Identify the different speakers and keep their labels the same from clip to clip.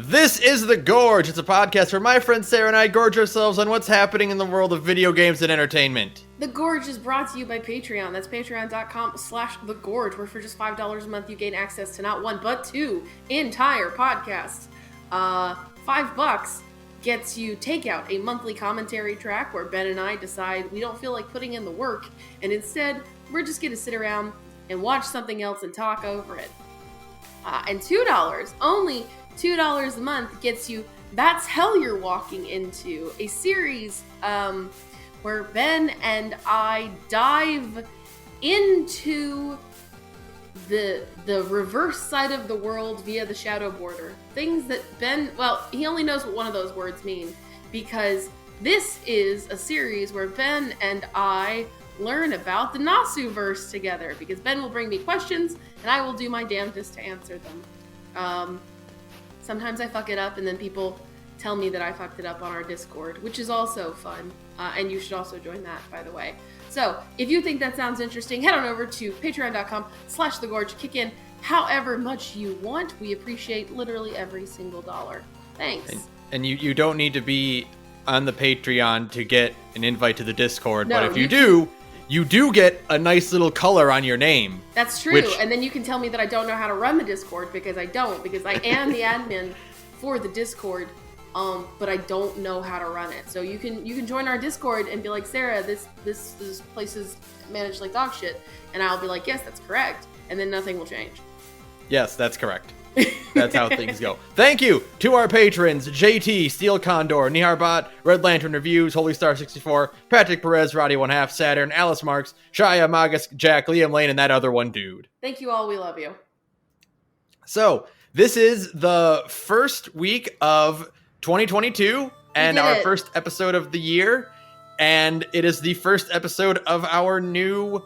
Speaker 1: This is The Gorge. It's a podcast where my friend Sarah and I gorge ourselves on what's happening in the world of video games and entertainment.
Speaker 2: The Gorge is brought to you by Patreon. That's patreon.com/thegorge, where for just $5 a month you gain access to not one, but two entire podcasts. $5 gets you Takeout, a monthly commentary track where Ben and I decide we don't feel like putting in the work, and instead we're just going to sit around and watch something else and talk over it. And $2, only $2 a month gets you That's Hell You're Walking Into, a series where Ben and I dive into the reverse side of the world via the shadow border. Things that Ben, well, he only knows what one of those words mean, because this is a series where Ben and I learn about the Nasu-verse together, because Ben will bring me questions and I will do my damnedest to answer them. Sometimes I fuck it up and then people tell me that I fucked it up on our Discord, which is also fun. And you should also join that, by the way. So if you think that sounds interesting, head on over to patreon.com/thegorge. Kick in however much you want. We appreciate literally every single dollar. Thanks.
Speaker 1: And you don't need to be on the Patreon to get an invite to the Discord,
Speaker 2: No,
Speaker 1: but if you do get a nice little color on your name.
Speaker 2: That's true. And then you can tell me that I don't know how to run the Discord, because I don't, because I am the admin for the Discord, but I don't know how to run it. So you can join our Discord and be like, Sarah, this place is managed like dog shit, and I'll be like, yes, that's correct, and then nothing will change.
Speaker 1: Yes, that's correct. That's how things go. Thank you to our patrons: JT, Steel Condor, Niharbot, Red Lantern Reviews, Holy Star 64, Patrick Perez, Roddy 1/2, Saturn, Alice Marks, Shia, Magus, Jack, Liam Lane, and that other one dude.
Speaker 2: Thank you all. We love you.
Speaker 1: So this is the first week of 2022 and our first episode of the year, and it is the first episode of our new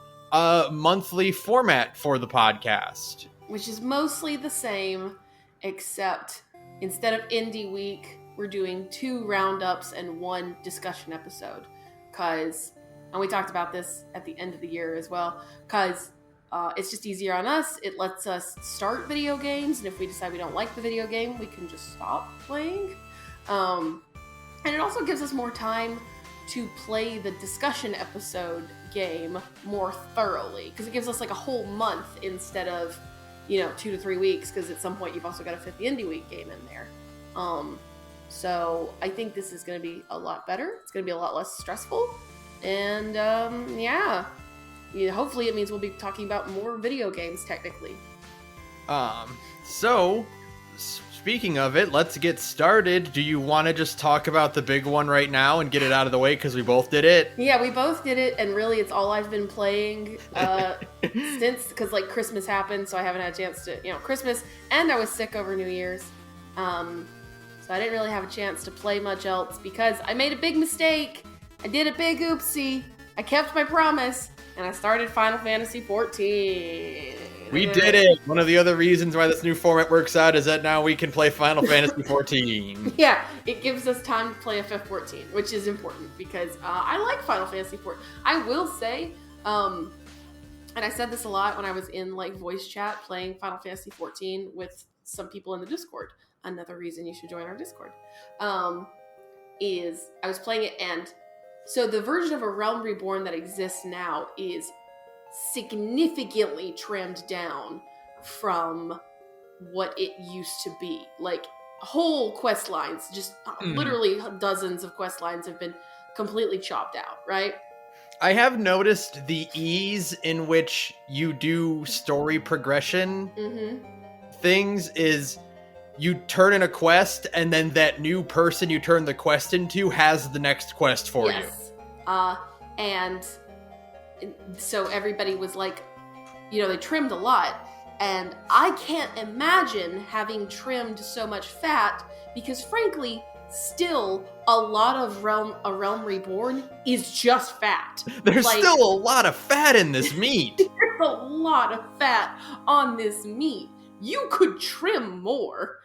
Speaker 1: monthly format for the podcast,
Speaker 2: which is mostly the same, except instead of Indie Week, we're doing 2 roundups and 1 discussion episode. And we talked about this at the end of the year as well, because it's just easier on us. It lets us start video games, and if we decide we don't like the video game, we can just stop playing. And it also gives us more time to play the discussion episode game more thoroughly, because it gives us like a whole month instead of 2 to 3 weeks, because at some point you've also got to fit the Indie Week game in there. So I think this is going to be a lot better. It's going to be a lot less stressful. And hopefully it means we'll be talking about more video games technically.
Speaker 1: So speaking of it, let's get started. Do you want to just talk about the big one right now and get it out of the way, because we both did it?
Speaker 2: Yeah, we both did it, and really it's all I've been playing since, because like Christmas happened, so I haven't had a chance to, Christmas, and I was sick over New Year's. So I didn't really have a chance to play much else, because I made a big mistake. I did a big oopsie. I kept my promise, and I started Final Fantasy XIV.
Speaker 1: We did it! One of the other reasons why this new format works out is that now we can play Final Fantasy XIV.
Speaker 2: Yeah, it gives us time to play FF14, which is important, because I like Final Fantasy XIV. I will say, and I said this a lot when I was in like voice chat playing Final Fantasy XIV with some people in the Discord. Another reason you should join our Discord. Is I was playing it, and so the version of A Realm Reborn that exists now is significantly trimmed down from what it used to be. Like, whole quest lines, just literally dozens of quest lines have been completely chopped out, right?
Speaker 1: I have noticed the ease in which you do story progression things is you turn in a quest, and then that new person you turn the quest into has the next quest for you.
Speaker 2: And so everybody was like, they trimmed a lot, and I can't imagine having trimmed so much fat, because frankly, still a lot of A Realm Reborn is just fat.
Speaker 1: There's still a lot of fat in this meat.
Speaker 2: There's a lot of fat on this meat. You could trim more.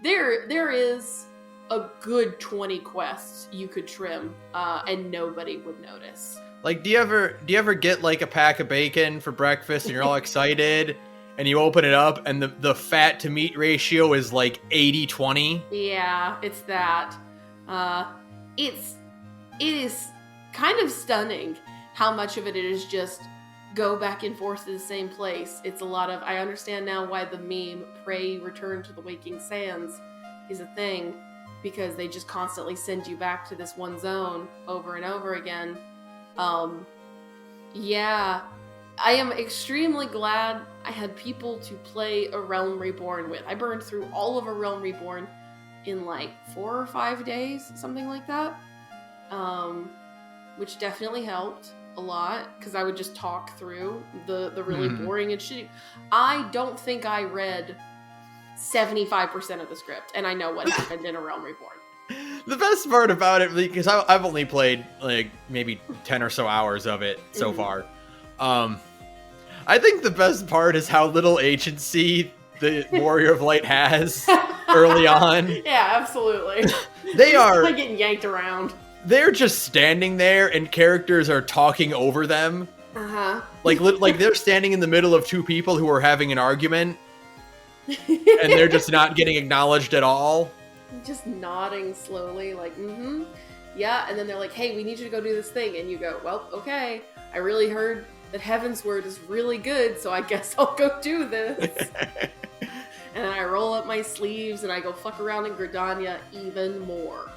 Speaker 2: There is a good 20 quests you could trim, and nobody would notice.
Speaker 1: Like, do you ever get like a pack of bacon for breakfast and you're all excited, and you open it up, and the fat to meat ratio is like 80-20.
Speaker 2: Yeah, it's that. It is kind of stunning how much of it is just go back and forth to the same place. It's a lot of, I understand now why the meme, pray return to the waking sands, is a thing, because they just constantly send you back to this one zone over and over again. Yeah, I am extremely glad I had people to play A Realm Reborn with. I burned through all of A Realm Reborn in like 4 or 5 days, something like that, which definitely helped a lot, because I would just talk through the really boring and shitty. I don't think I read 75% of the script, and I know what happened in A Realm Reborn.
Speaker 1: The best part about it, because I've only played like maybe 10 or so hours of it so far. I think the best part is how little agency the Warrior of Light has early on.
Speaker 2: Yeah, absolutely.
Speaker 1: They are
Speaker 2: like getting yanked around.
Speaker 1: They're just standing there, and characters are talking over them. Like they're standing in the middle of two people who are having an argument, and they're just not getting acknowledged at all.
Speaker 2: Just nodding slowly, like, yeah, and then they're like, hey, we need you to go do this thing, and you go, well, okay, I really heard that Heavensward is really good, so I guess I'll go do this. And then I roll up my sleeves, and I go fuck around in Gridania even more.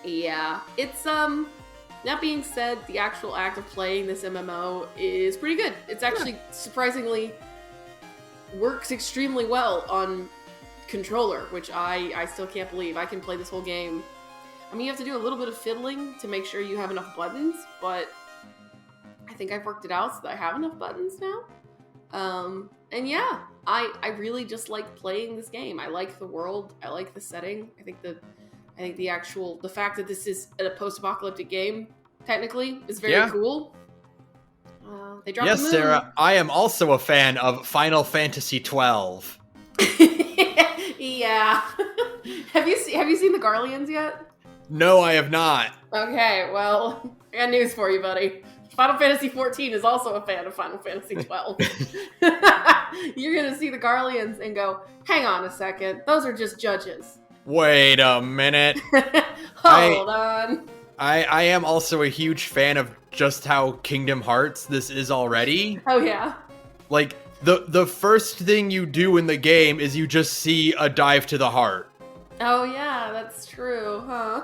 Speaker 2: Yeah, it's, that being said, the actual act of playing this MMO is pretty good. It's actually surprisingly works extremely well on controller, which I still can't believe. I can play this whole game. I mean, you have to do a little bit of fiddling to make sure you have enough buttons, but I think I've worked it out so that I have enough buttons now. And yeah, I really just like playing this game. I like the world. I like the setting. I think the fact that this is a post-apocalyptic game, technically, is very cool. They dropped the moon.
Speaker 1: Yes, Sarah, I am also a fan of Final Fantasy XII.
Speaker 2: Yeah. Have you seen the Garleans yet?
Speaker 1: No, I have not.
Speaker 2: Okay, well, I got news for you, buddy. Final Fantasy XIV is also a fan of Final Fantasy XII. You're gonna see the Garleans and go, hang on a second, those are just judges.
Speaker 1: Wait a minute.
Speaker 2: Hold on.
Speaker 1: I am also a huge fan of just how Kingdom Hearts this is already.
Speaker 2: Oh yeah.
Speaker 1: Like, the first thing you do in the game is you just see a dive to the heart.
Speaker 2: Oh yeah, that's true, huh?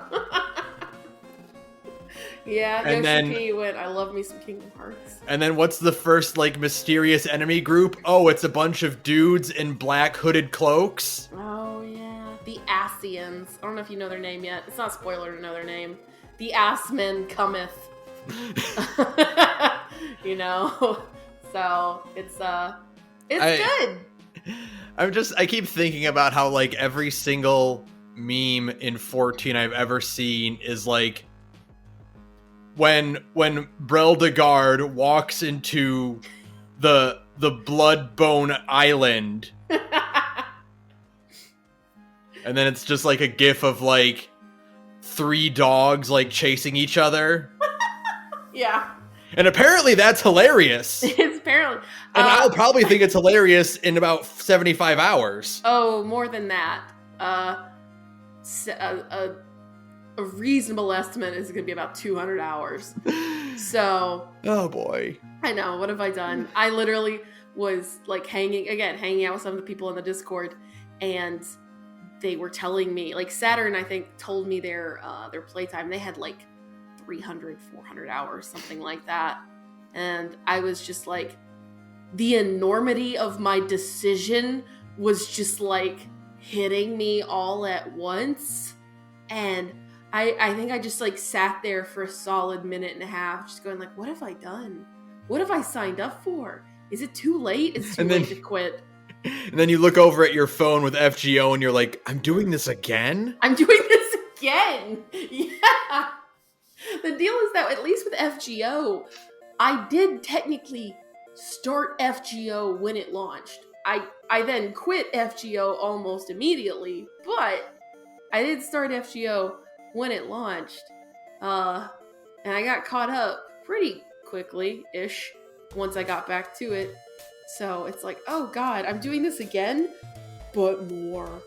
Speaker 2: Yeah,
Speaker 1: and
Speaker 2: Yoshi P went, I love me some Kingdom Hearts.
Speaker 1: And then what's the first, like, mysterious enemy group? Oh, it's a bunch of dudes in black hooded cloaks.
Speaker 2: Oh yeah, the Asians. I don't know if you know their name yet. It's not a spoiler to know their name. The Assman cometh. You know? So, it's good.
Speaker 1: I keep thinking about how, like, every single meme in 14 I've ever seen is, like, when Breldegard walks into the Bloodbone Island, and then it's just, like, a gif of, like, 3 dogs, like, chasing each other.
Speaker 2: Yeah.
Speaker 1: And apparently that's hilarious.
Speaker 2: It's apparently.
Speaker 1: And I'll probably think it's hilarious in about 75 hours.
Speaker 2: Oh, more than that. A reasonable estimate is going to be about 200 hours. So.
Speaker 1: Oh, boy.
Speaker 2: I know. What have I done? I literally was, like, hanging out with some of the people in the Discord, and they were telling me, like, Saturn, I think, told me their playtime. They had, like, 300, 400 hours, something like that. And I was just like, the enormity of my decision was just like hitting me all at once. And I think I just like sat there for a solid minute and a half, just going like, what have I done? What have I signed up for? Is it too late? It's too late to quit.
Speaker 1: And then you look over at your phone with FGO and you're like, I'm doing this again?
Speaker 2: I'm doing this again. Yeah. The deal is that, at least with FGO, I did technically start FGO when it launched. I then quit FGO almost immediately, but I did start FGO when it launched. And I got caught up pretty quickly-ish once I got back to it. So it's like, oh god, I'm doing this again, but more.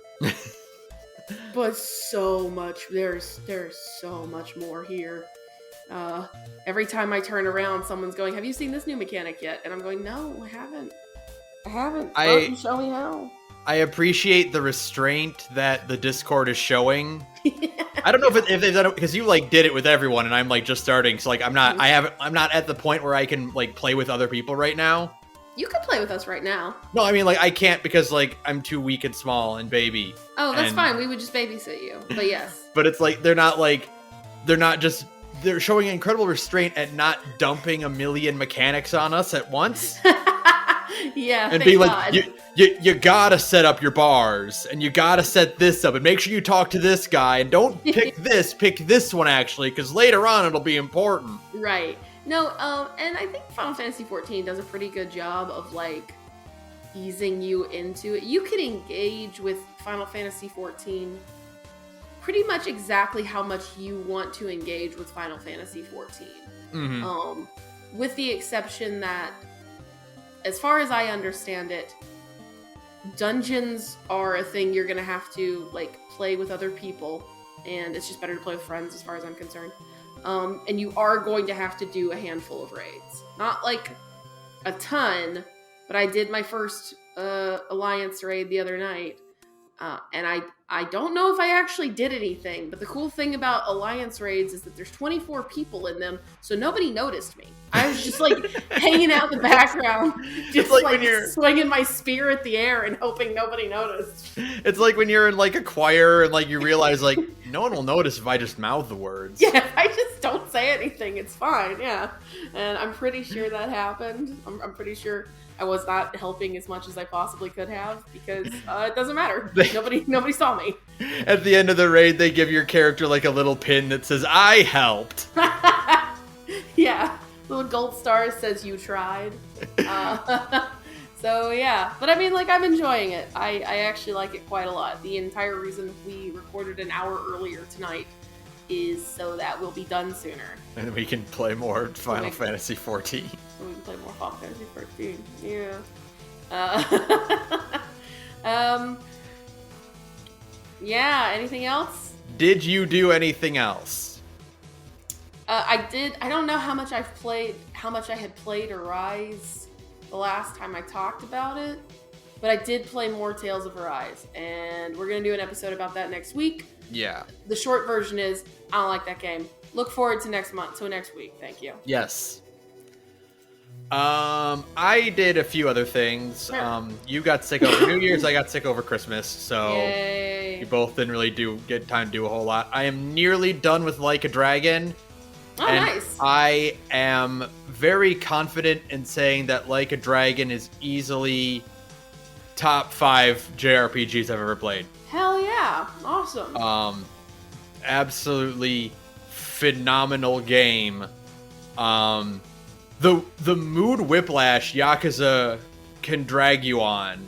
Speaker 2: But so much, there's so much more here. Every time I turn around, someone's going, have you seen this new mechanic yet? And I'm going, no, I haven't. You show me how.
Speaker 1: I appreciate the restraint that the Discord is showing. I don't know if they've done it because you like did it with everyone, and I'm like just starting. So like I'm not at the point where I can like play with other people right now.
Speaker 2: You could play with us right now.
Speaker 1: No, I mean like I can't because like I'm too weak and small and baby.
Speaker 2: Oh, that's fine. We would just babysit you. But yes.
Speaker 1: But it's like they're showing incredible restraint at not dumping a million mechanics on us at once.
Speaker 2: Yeah,
Speaker 1: and be like, you gotta set up your bars, and you gotta set this up, and make sure you talk to this guy, and don't pick this one actually, because later on it'll be important.
Speaker 2: Right. No, and I think Final Fantasy XIV does a pretty good job of like easing you into it. You can engage with Final Fantasy XIV pretty much exactly how much you want to engage with Final Fantasy XIV. Mm-hmm. With the exception that, as far as I understand it, dungeons are a thing you're gonna have to like play with other people, and it's just better to play with friends as far as I'm concerned. And you are going to have to do a handful of raids. Not like a ton, but I did my first Alliance raid the other night, and I don't know if I actually did anything, but the cool thing about Alliance raids is that there's 24 people in them, so nobody noticed me. I was just like hanging out in the background, just like when you're swinging my spear at the air and hoping nobody noticed.
Speaker 1: It's like when you're in like a choir and like you realize like no one will notice if I just mouth the words.
Speaker 2: Yeah, if I just don't say anything, it's fine. Yeah, and I'm pretty sure that happened. I'm pretty sure I was not helping as much as I possibly could have because it doesn't matter. Nobody saw me.
Speaker 1: At the end of the raid, they give your character like a little pin that says "I helped."
Speaker 2: Yeah. Little gold star says you tried. So yeah, but I mean, like, I'm enjoying it. I actually like it quite a lot. The entire reason we recorded an hour earlier tonight is so that we'll be done sooner.
Speaker 1: And we can play more Final Fantasy XIV.
Speaker 2: So we can play more Final Fantasy XIV. Yeah. Yeah, anything else?
Speaker 1: Did you do anything else?
Speaker 2: I did. I don't know how much I had played Arise the last time I talked about it, but I did play more Tales of Arise, and we're going to do an episode about that next week.
Speaker 1: Yeah.
Speaker 2: The short version is, I don't like that game. Look forward to next week. Thank you.
Speaker 1: Yes. I did a few other things. Sure. You got sick over New Year's, I got sick over Christmas, so
Speaker 2: Yay.
Speaker 1: You both didn't really get time to do a whole lot. I am nearly done with Like a Dragon.
Speaker 2: Oh,
Speaker 1: and
Speaker 2: nice.
Speaker 1: I am very confident in saying that Like a Dragon is easily top 5 JRPGs I've ever played.
Speaker 2: Hell yeah. Awesome.
Speaker 1: Absolutely phenomenal game. The mood whiplash Yakuza can drag you on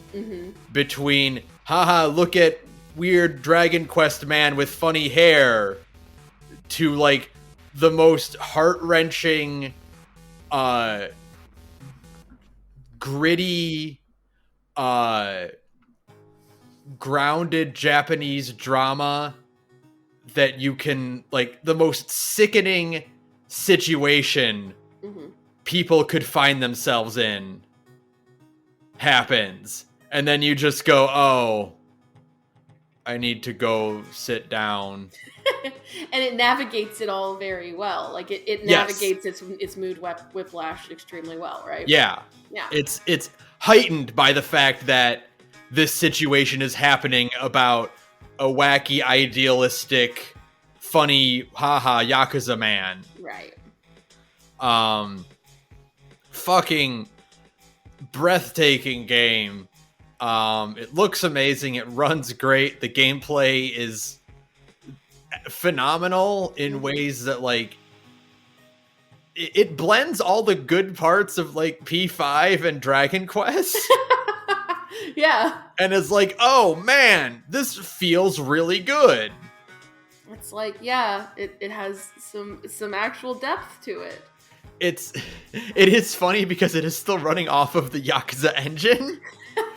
Speaker 1: between, haha, look at weird Dragon Quest man with funny hair, to like the most heart-wrenching, gritty, grounded Japanese drama that you can, like, the most sickening situation people could find themselves in happens. And then you just go, oh, I need to go sit down.
Speaker 2: And it navigates it all very well. Like it navigates its mood whiplash extremely well, right?
Speaker 1: Yeah.
Speaker 2: Yeah.
Speaker 1: It's heightened by the fact that this situation is happening about a wacky, idealistic, funny, haha, Yakuza man.
Speaker 2: Right.
Speaker 1: Fucking breathtaking game. It looks amazing. It runs great. The gameplay is phenomenal in ways that, like, it blends all the good parts of, like, P5 and Dragon Quest.
Speaker 2: Yeah.
Speaker 1: And it's like, oh man, this feels really good.
Speaker 2: It's like, yeah, it has some actual depth to it.
Speaker 1: it is funny because it is still running off of the Yakuza engine.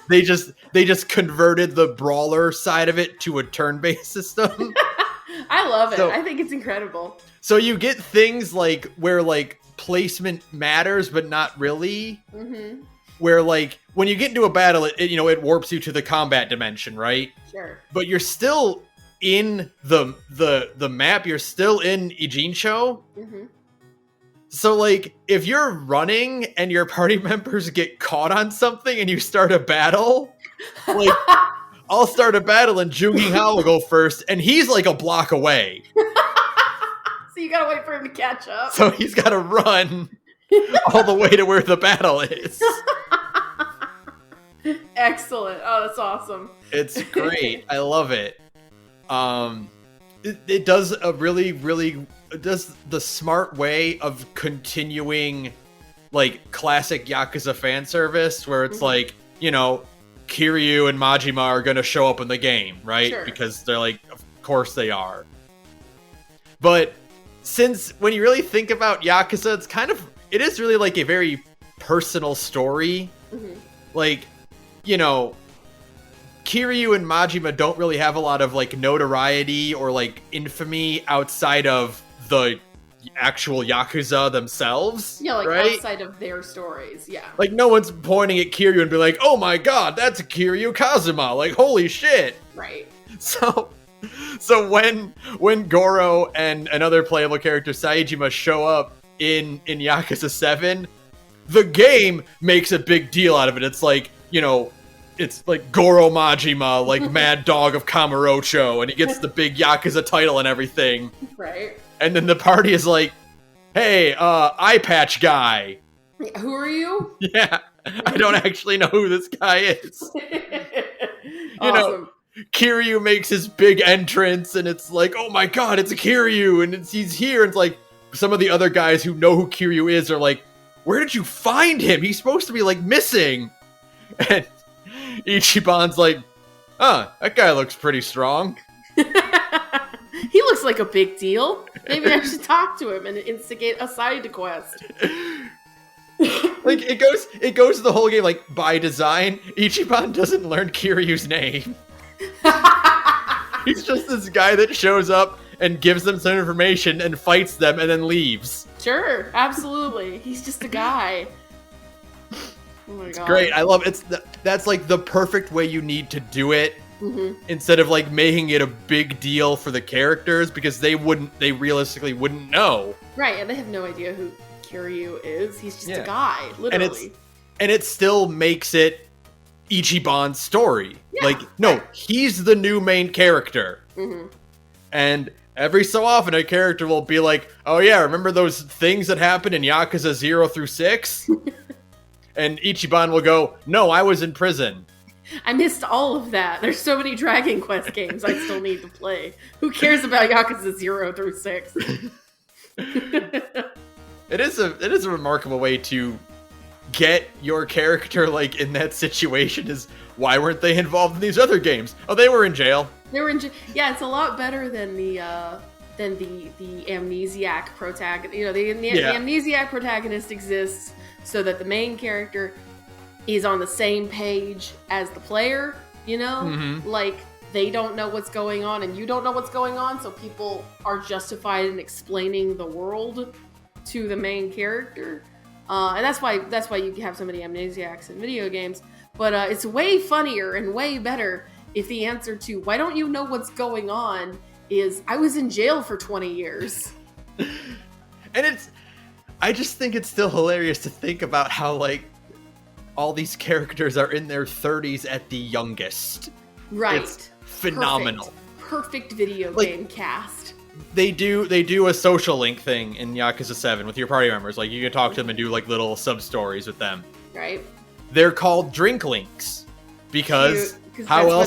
Speaker 1: They just converted the brawler side of it to a turn-based system.
Speaker 2: I love it. I think it's incredible.
Speaker 1: So you get things like where like placement matters, but not really. Mm-hmm. Where like when you get into a battle, it warps you to the combat dimension, right?
Speaker 2: Sure.
Speaker 1: But you're still in the map. You're still in Ijincho. Mm-hmm. So, like, if you're running and your party members get caught on something and you start a battle, like, I'll start a battle and Junging Hao will go first, and he's, like, a block away.
Speaker 2: So you gotta wait for him to catch up.
Speaker 1: So he's gotta run all the way to where the battle is.
Speaker 2: Excellent. Oh, that's awesome.
Speaker 1: It's great. I love it. It does a really, really... It does the smart way of continuing like classic Yakuza fan service where it's like, Kiryu and Majima are going to show up in the game, right? Sure. Because they're like, of course they are. But since when you really think about Yakuza, it is really like a very personal story. Mm-hmm. Like, Kiryu and Majima don't really have a lot of like notoriety or like infamy outside of the actual Yakuza themselves.
Speaker 2: Yeah, like
Speaker 1: right?
Speaker 2: Outside of their stories, yeah.
Speaker 1: Like no one's pointing at Kiryu and be like, oh my god, that's Kiryu Kazuma. Like, holy shit.
Speaker 2: Right.
Speaker 1: So when Goro and another playable character, Saejima, show up in Yakuza 7, the game makes a big deal out of it. It's like, it's like Goro Majima, like Mad Dog of Kamurocho, and he gets the big Yakuza title and everything.
Speaker 2: Right.
Speaker 1: And then the party is like, hey, eye patch guy.
Speaker 2: Who are you?
Speaker 1: Yeah, I don't actually know who this guy is.
Speaker 2: Awesome.
Speaker 1: Kiryu makes his big entrance, and it's like, oh my god, it's Kiryu, and he's here. And it's like, some of the other guys who know who Kiryu is are like, where did you find him? He's supposed to be, like, missing. And Ichiban's like, that guy looks pretty strong.
Speaker 2: He looks like a big deal. Maybe I should talk to him and instigate a side quest.
Speaker 1: Like, it goes the whole game, like, by design, Ichiban doesn't learn Kiryu's name. He's just this guy that shows up and gives them some information and fights them and then leaves.
Speaker 2: Sure, absolutely. He's just a guy. Oh my god.
Speaker 1: It's great. I love it. That's like the perfect way you need to do it. Mm-hmm. Instead of like making it a big deal for the characters, because they realistically wouldn't know.
Speaker 2: Right, and they have no idea who Kiryu is. He's just a guy, literally.
Speaker 1: And it still makes it Ichiban's story.
Speaker 2: Yeah.
Speaker 1: Like, no, he's the new main character. Mm-hmm. And every so often a character will be like, oh yeah, remember those things that happened in Yakuza 0 through 6? And Ichiban will go, no, I was in prison.
Speaker 2: I missed all of that. There's so many Dragon Quest games I still need to play. Who cares about Yakuza 0 through 6?
Speaker 1: It is a remarkable way to get your character like in that situation. Is why weren't they involved in these other games? Oh, they were in jail.
Speaker 2: They were in jail. Yeah, it's a lot better than the amnesiac protagonist. The amnesiac protagonist exists so that the main character is on the same page as the player, Mm-hmm. Like, they don't know what's going on and you don't know what's going on, so people are justified in explaining the world to the main character. And that's why you have so many amnesiacs in video games. But it's way funnier and way better if the answer to why don't you know what's going on is I was in jail for 20 years.
Speaker 1: And I just think it's still hilarious to think about how, like, all these characters are in their 30s at the youngest.
Speaker 2: Right.
Speaker 1: It's phenomenal.
Speaker 2: Perfect video game cast.
Speaker 1: They do a social link thing in Yakuza 7 with your party members. Like, you can talk to them and do, like, little sub-stories with them.
Speaker 2: Right.
Speaker 1: They're called drink links. Because how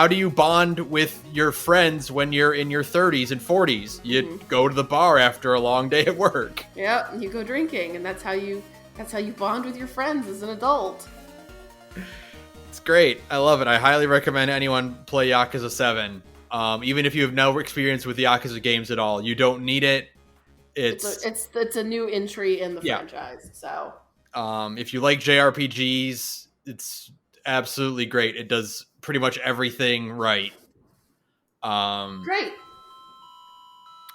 Speaker 1: do you bond with your friends when you're in your 30s and 40s? You go to the bar after a long day at work.
Speaker 2: Yeah, you go drinking, and that's how you bond with your friends as an adult.
Speaker 1: It's great. I love it. I highly recommend anyone play Yakuza 7. Even if you have no experience with Yakuza games at all, you don't need it.
Speaker 2: it's a new entry in the franchise. So
Speaker 1: if you like JRPGs, it's absolutely great. It does pretty much everything right.
Speaker 2: Great.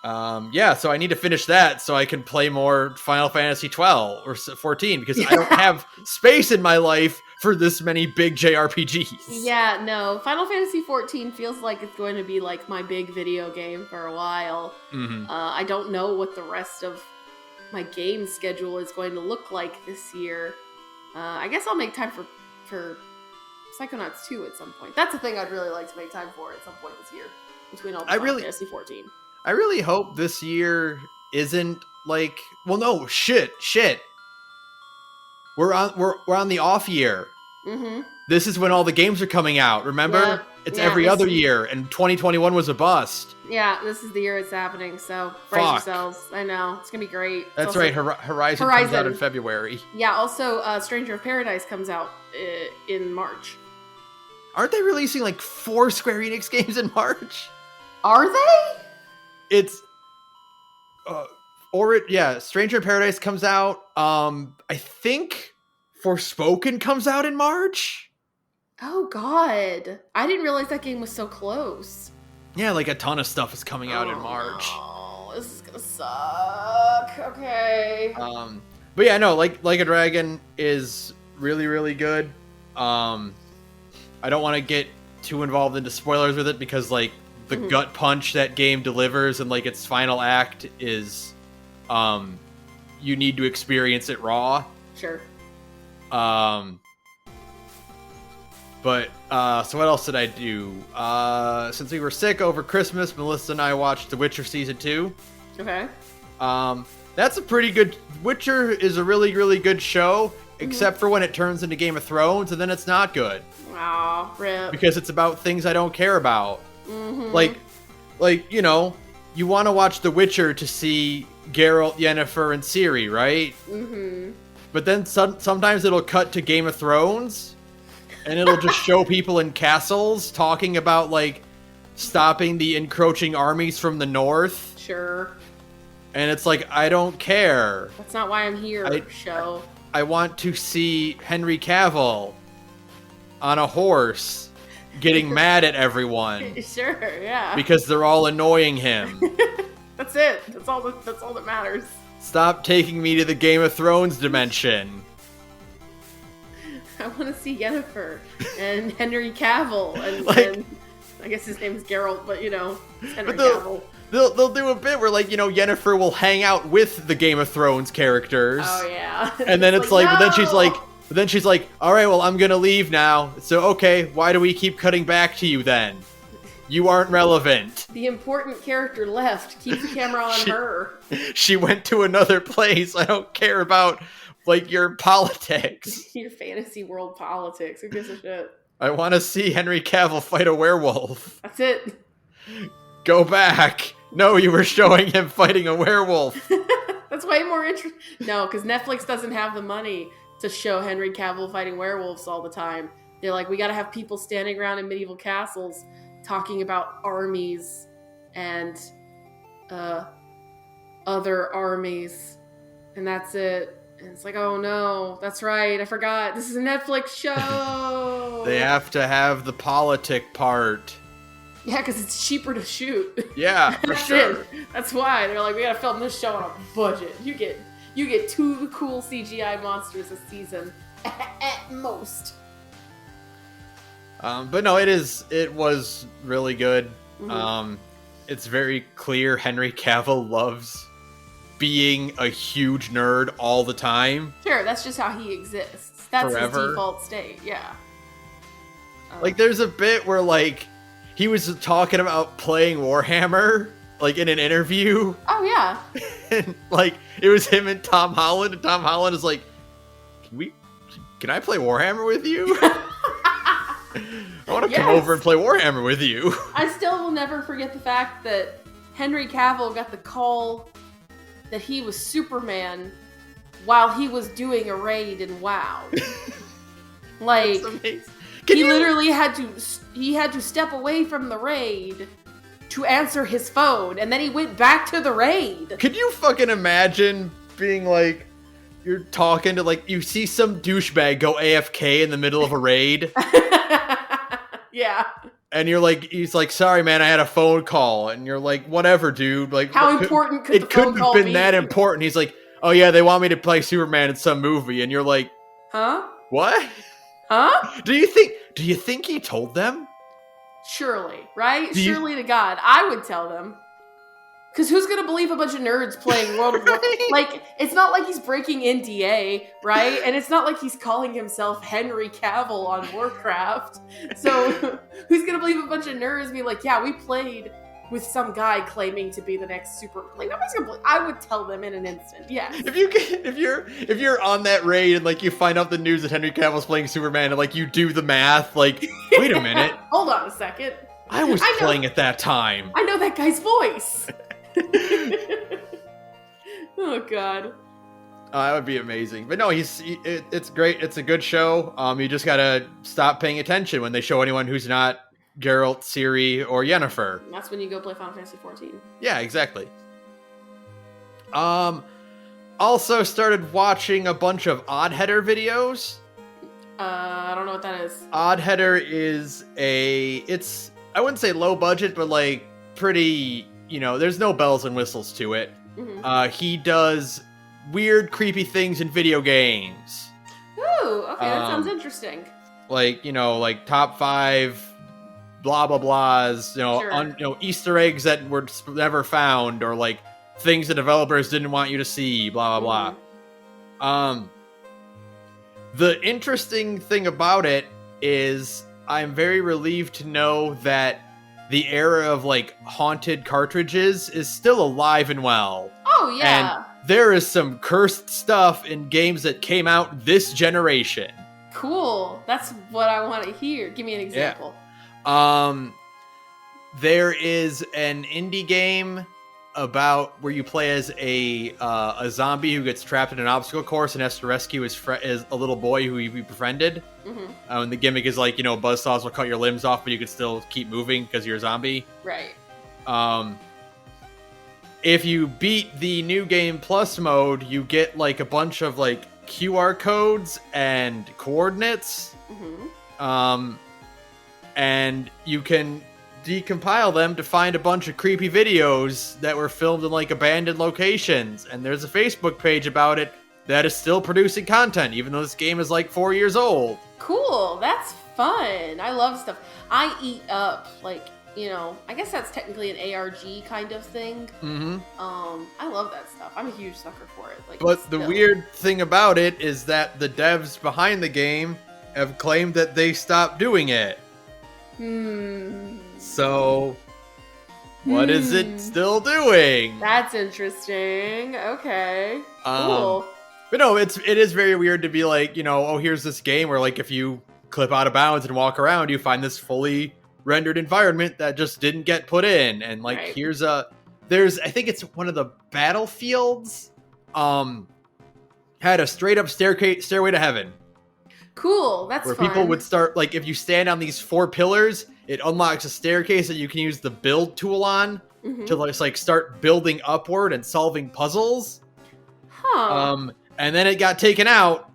Speaker 1: So I need to finish that so I can play more Final Fantasy XII or 14 because I don't have space in my life for this many big JRPGs.
Speaker 2: Yeah, no. Final Fantasy XIV feels like it's going to be like my big video game for a while.
Speaker 1: Mm-hmm.
Speaker 2: I don't know what the rest of my game schedule is going to look like this year. I guess I'll make time for Psychonauts 2 at some point. That's a thing I'd really like to make time for at some point this year between all the Final Fantasy 14.
Speaker 1: I really hope this year isn't like, well, no, shit. We're on the off year.
Speaker 2: Mm-hmm.
Speaker 1: This is when all the games are coming out. Remember,
Speaker 2: yeah.
Speaker 1: It's every other year, and 2021 was a bust.
Speaker 2: Yeah, this is the year it's happening. So brace yourselves. I know it's gonna be great.
Speaker 1: That's right. Horizon comes out in February.
Speaker 2: Yeah. Also, Stranger of Paradise comes out in March.
Speaker 1: Aren't they releasing like 4 Square Enix games in March?
Speaker 2: Are they?
Speaker 1: It's Stranger of Paradise comes out. I think Forspoken comes out in March.
Speaker 2: Oh God, I didn't realize that game was so close.
Speaker 1: Yeah, like a ton of stuff is coming out in March.
Speaker 2: Oh, this is gonna suck. Okay.
Speaker 1: But yeah, no, like a Dragon is really, really good. I don't want to get too involved into spoilers with it because like the gut punch that game delivers and like its final act is you need to experience it raw.
Speaker 2: Sure.
Speaker 1: But so what else did I do? Since we were sick over Christmas, Melissa and I watched The Witcher Season 2.
Speaker 2: Okay.
Speaker 1: That's a pretty good... Witcher is a really, really good show, except for when it turns into Game of Thrones, and then it's not good.
Speaker 2: Aw, rip.
Speaker 1: Because it's about things I don't care about.
Speaker 2: Mm-hmm.
Speaker 1: Like, you know, you want to watch The Witcher to see Geralt, Yennefer, and Ciri, right?
Speaker 2: Mm-hmm.
Speaker 1: But then sometimes it'll cut to Game of Thrones, and it'll just show people in castles talking about, like, stopping the encroaching armies from the north.
Speaker 2: Sure.
Speaker 1: And it's like, I don't care.
Speaker 2: That's not why I'm here, show.
Speaker 1: I want to see Henry Cavill on a horse getting mad at everyone.
Speaker 2: Sure, yeah.
Speaker 1: Because they're all annoying him.
Speaker 2: That's it. That's all that matters.
Speaker 1: Stop taking me to the Game of Thrones dimension.
Speaker 2: I want to see Yennefer and Henry Cavill and, and I guess his name is Geralt, but you know, it's Henry Cavill.
Speaker 1: They'll do a bit where like, you know, Yennefer will hang out with the Game of Thrones characters.
Speaker 2: Oh yeah.
Speaker 1: And then it's like, no! but then she's like, all right, well, I'm gonna leave now. So okay, why do we keep cutting back to you then? You aren't relevant.
Speaker 2: The important character left. Keep the camera on her.
Speaker 1: She went to another place. I don't care about like your politics.
Speaker 2: Your fantasy world politics. Who gives a shit?
Speaker 1: I want to see Henry Cavill fight a werewolf.
Speaker 2: That's it.
Speaker 1: Go back. No, you were showing him fighting a werewolf.
Speaker 2: That's way more interesting. No, because Netflix doesn't have the money to show Henry Cavill fighting werewolves all the time. They're like, we got to have people standing around in medieval castles talking about armies and other armies. And that's it. And it's like, oh no, that's right. I forgot. This is a Netflix show.
Speaker 1: They have to have the politic part.
Speaker 2: Yeah, because it's cheaper to shoot.
Speaker 1: Yeah, for sure.
Speaker 2: It. That's why they're like, we gotta film this show on a budget. You get 2 cool CGI monsters a season at most.
Speaker 1: But no, it was really good. Mm-hmm. It's very clear Henry Cavill loves being a huge nerd all the time.
Speaker 2: Sure, that's just how he exists. That's
Speaker 1: forever.
Speaker 2: His default state. Yeah.
Speaker 1: Like, there's a bit where like he was talking about playing Warhammer, like in an interview.
Speaker 2: Oh yeah.
Speaker 1: And like it was him and Tom Holland, and Tom Holland is like, "Can I play Warhammer with you? I want to come over and play Warhammer with you."
Speaker 2: I still will never forget the fact that Henry Cavill got the call that he was Superman while he was doing a raid in WoW. Like, he literally had to step away from the raid to answer his phone, and then he went back to the raid.
Speaker 1: Could you fucking imagine being like, you're talking to, like, you see some douchebag go AFK in the middle of a raid?
Speaker 2: Yeah.
Speaker 1: And you're like, he's like, sorry, man, I had a phone call. And you're like, whatever, dude. Like,
Speaker 2: how important could the phone call be?
Speaker 1: It couldn't have been that important. He's like, oh yeah, they want me to play Superman in some movie. And you're like,
Speaker 2: huh?
Speaker 1: What?
Speaker 2: Huh?
Speaker 1: Do you think he told them?
Speaker 2: Surely, right? Surely to God. I would tell them. Because who's going to believe a bunch of nerds playing World of Warcraft? Like, it's not like he's breaking NDA, right? And it's not like he's calling himself Henry Cavill on Warcraft. So who's going to believe a bunch of nerds be like, yeah, we played with some guy claiming to be the next super... Like, nobody's going to believe... I would tell them in an instant, yes.
Speaker 1: If you're on that raid and, like, you find out the news that Henry Cavill's playing Superman and, like, you do the math, like, wait a minute.
Speaker 2: Hold on a second.
Speaker 1: I was playing at that time.
Speaker 2: I know that guy's voice. Oh God.
Speaker 1: That would be amazing. But no, it's great. It's a good show. You just gotta stop paying attention when they show anyone who's not Geralt, Ciri, or Yennefer.
Speaker 2: That's when you go play Final Fantasy XIV.
Speaker 1: Yeah, exactly. Also started watching a bunch of Oddheader videos.
Speaker 2: I don't know what that is.
Speaker 1: Oddheader is it's I wouldn't say low budget, but like pretty, there's no bells and whistles to it. Mm-hmm. He does weird, creepy things in video games.
Speaker 2: Ooh, okay, that sounds interesting.
Speaker 1: Like, like top 5 blah blah blahs,
Speaker 2: Sure.
Speaker 1: Easter eggs that were never found, or like things the developers didn't want you to see, blah blah blah. The interesting thing about it is I'm very relieved to know that the era of like haunted cartridges is still alive and well.
Speaker 2: Oh yeah.
Speaker 1: And there is some cursed stuff in games that came out this generation.
Speaker 2: Cool. That's what I want to hear. Give me an example.
Speaker 1: Yeah. There is an indie game about where you play as a zombie who gets trapped in an obstacle course and has to rescue his a little boy who he befriended. Mm-hmm. And the gimmick is like, buzzsaws will cut your limbs off, but you can still keep moving because you're a zombie.
Speaker 2: Right.
Speaker 1: If you beat the New Game Plus mode, you get like a bunch of like QR codes and coordinates. Mm-hmm. And you can decompile them to find a bunch of creepy videos that were filmed in like abandoned locations, and there's a Facebook page about it that is still producing content even though this game is like 4 years old.
Speaker 2: Cool, that's fun. I love stuff. I eat up, like, I guess that's technically an ARG kind of thing. Mm-hmm. I love that stuff. I'm a huge sucker for it. Like,
Speaker 1: but the weird thing about it is that the devs behind the game have claimed that they stopped doing it. So, what is it still doing?
Speaker 2: That's interesting. Okay. Cool.
Speaker 1: But no, it is very weird to be like, here's this game where like if you clip out of bounds and walk around, you find this fully rendered environment that just didn't get put in. And like, right. I think it's one of the battlefields, had a straight up stairway to heaven.
Speaker 2: Cool, that's
Speaker 1: where
Speaker 2: fun.
Speaker 1: People would start, like, if you stand on these 4 pillars, it unlocks a staircase that you can use the build tool on to like start building upward and solving puzzles.
Speaker 2: Huh.
Speaker 1: And then it got taken out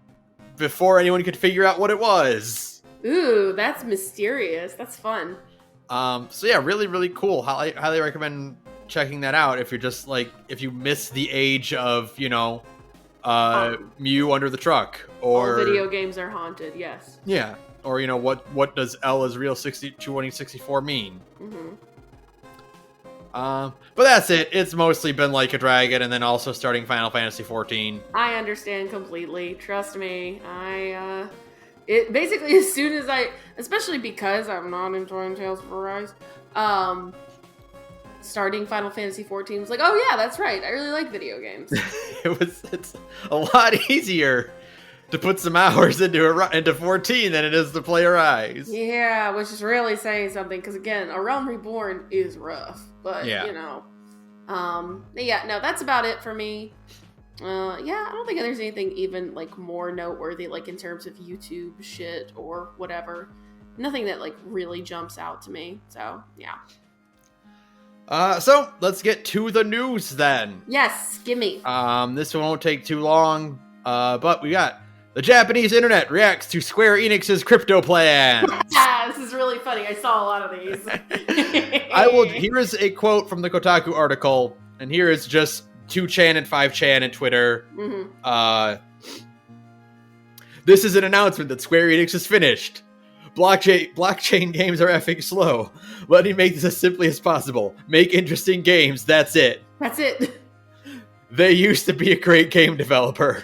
Speaker 1: before anyone could figure out what it was.
Speaker 2: Ooh, that's mysterious. That's fun.
Speaker 1: So yeah, really, really cool. Highly recommend checking that out if you're just like, if you miss the age of, Mew under the truck, or
Speaker 2: all video games are haunted. Yes.
Speaker 1: Yeah. Or what does L is real 2064 mean? Mm-hmm. But that's it. It's mostly been Like a Dragon, and then also starting Final Fantasy XIV.
Speaker 2: I understand completely. Trust me. It basically, as soon as especially because I'm not enjoying Tales of Arise, starting Final Fantasy XIV was like, oh yeah, that's right. I really like video games.
Speaker 1: It's a lot easier to put some hours into 14 than it is to play Arise.
Speaker 2: Yeah, which is really saying something, because again, A Realm Reborn is rough, but yeah, no, that's about it for me. I don't think there's anything even like more noteworthy, like in terms of YouTube shit or whatever. Nothing that like really jumps out to me. So yeah.
Speaker 1: So let's get to the news then.
Speaker 2: Yes, gimme.
Speaker 1: This one won't take too long. But we got the Japanese internet reacts to Square Enix's crypto plan.
Speaker 2: This is really funny. I saw a lot of these.
Speaker 1: Here is a quote from the Kotaku article, and here is just 2chan and 5chan and Twitter.
Speaker 2: Mm-hmm.
Speaker 1: This is an announcement that Square Enix is finished. Blockchain games are effing slow. Let me make this as simply as possible. Make interesting games. That's it.
Speaker 2: That's it.
Speaker 1: They used to be a great game developer.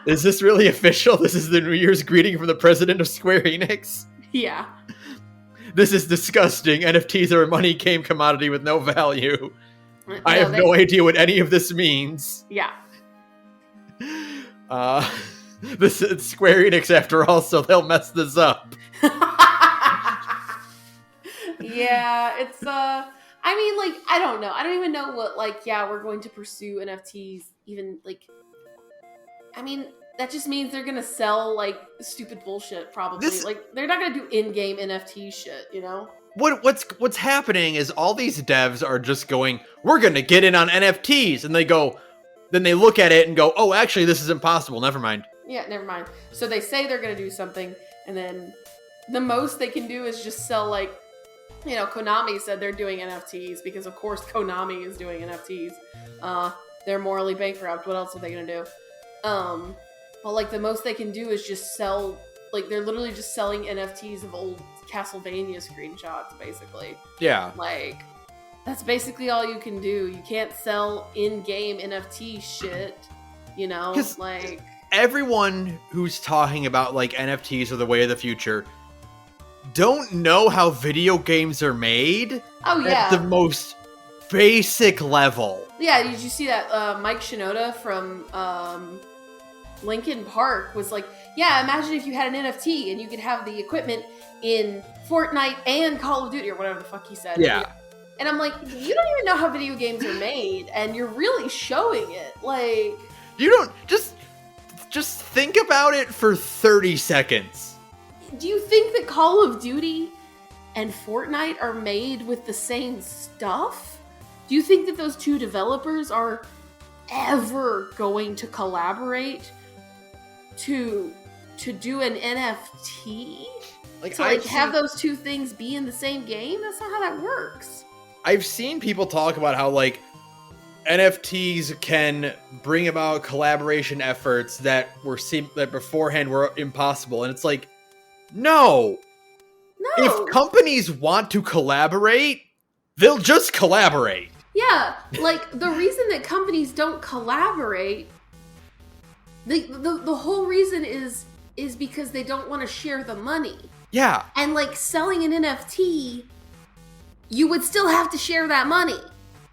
Speaker 1: Is this really official? This is the New Year's greeting from the president of Square Enix?
Speaker 2: Yeah.
Speaker 1: This is disgusting. NFTs are a money game commodity with no value. I have no idea what any of this means.
Speaker 2: Yeah.
Speaker 1: This is Square Enix after all, so they'll mess this up.
Speaker 2: Yeah, it's I mean, like, I don't know. I don't even know what, like, yeah, we're going to pursue NFTs, even, like, I mean, that just means they're gonna sell, like, stupid bullshit, probably. Like, they're not gonna do in-game NFT shit, you know?
Speaker 1: What's happening is all these devs are just going, we're gonna get in on NFTs, and then they look at it and go, oh, actually, this is impossible, never mind.
Speaker 2: Yeah, never mind. So they say they're gonna do something, and then the most they can do is just sell, like, you know, Konami said they're doing NFTs, because of course Konami is doing NFTs. They're morally bankrupt. What else are they gonna do? But, like, the most they can do is just sell, like, they're literally just selling NFTs of old Castlevania screenshots, basically.
Speaker 1: Yeah.
Speaker 2: Like, that's basically all you can do. You can't sell in-game NFT shit, you know? Like,
Speaker 1: everyone who's talking about, like, NFTs are the way of the future don't know how video games are made.
Speaker 2: Oh, yeah.
Speaker 1: At the most basic level.
Speaker 2: Yeah, did you see that Mike Shinoda from Linkin Park was like, yeah, imagine if you had an NFT and you could have the equipment in Fortnite and Call of Duty, or whatever the fuck he said.
Speaker 1: Yeah.
Speaker 2: And I'm like, you don't even know how video games are made, and you're really showing it. Like,
Speaker 1: you don't just think about it for 30 seconds.
Speaker 2: Do you think that Call of Duty and Fortnite are made with the same stuff? Do you think that those two developers are ever going to collaborate to do an NFT?
Speaker 1: Like,
Speaker 2: to have those two things be in the same game? That's not how that works.
Speaker 1: I've seen people talk about how, like, NFTs can bring about collaboration efforts that beforehand were impossible, and it's like, no. If companies want to collaborate, they'll just collaborate.
Speaker 2: Yeah, like, the reason that companies don't collaborate, the whole reason is because they don't want to share the money.
Speaker 1: Yeah.
Speaker 2: And, like, selling an NFT, you would still have to share that money.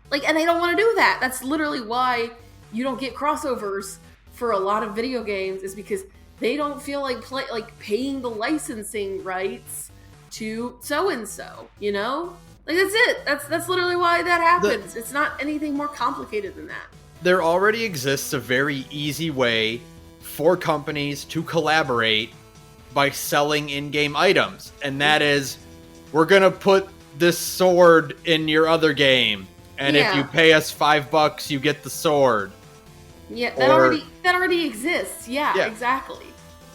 Speaker 2: Like, and they don't want to do that. That's literally why you don't get crossovers for a lot of video games, is because they don't feel like paying the licensing rights to so-and-so, you know? Like, that's it. That's literally why that happens. It's not anything more complicated than that.
Speaker 1: There already exists a very easy way for companies to collaborate by selling in-game items. And that is, we're going to put this sword in your other game. And if you pay us $5, you get the sword.
Speaker 2: Yeah, that already exists. Yeah, exactly.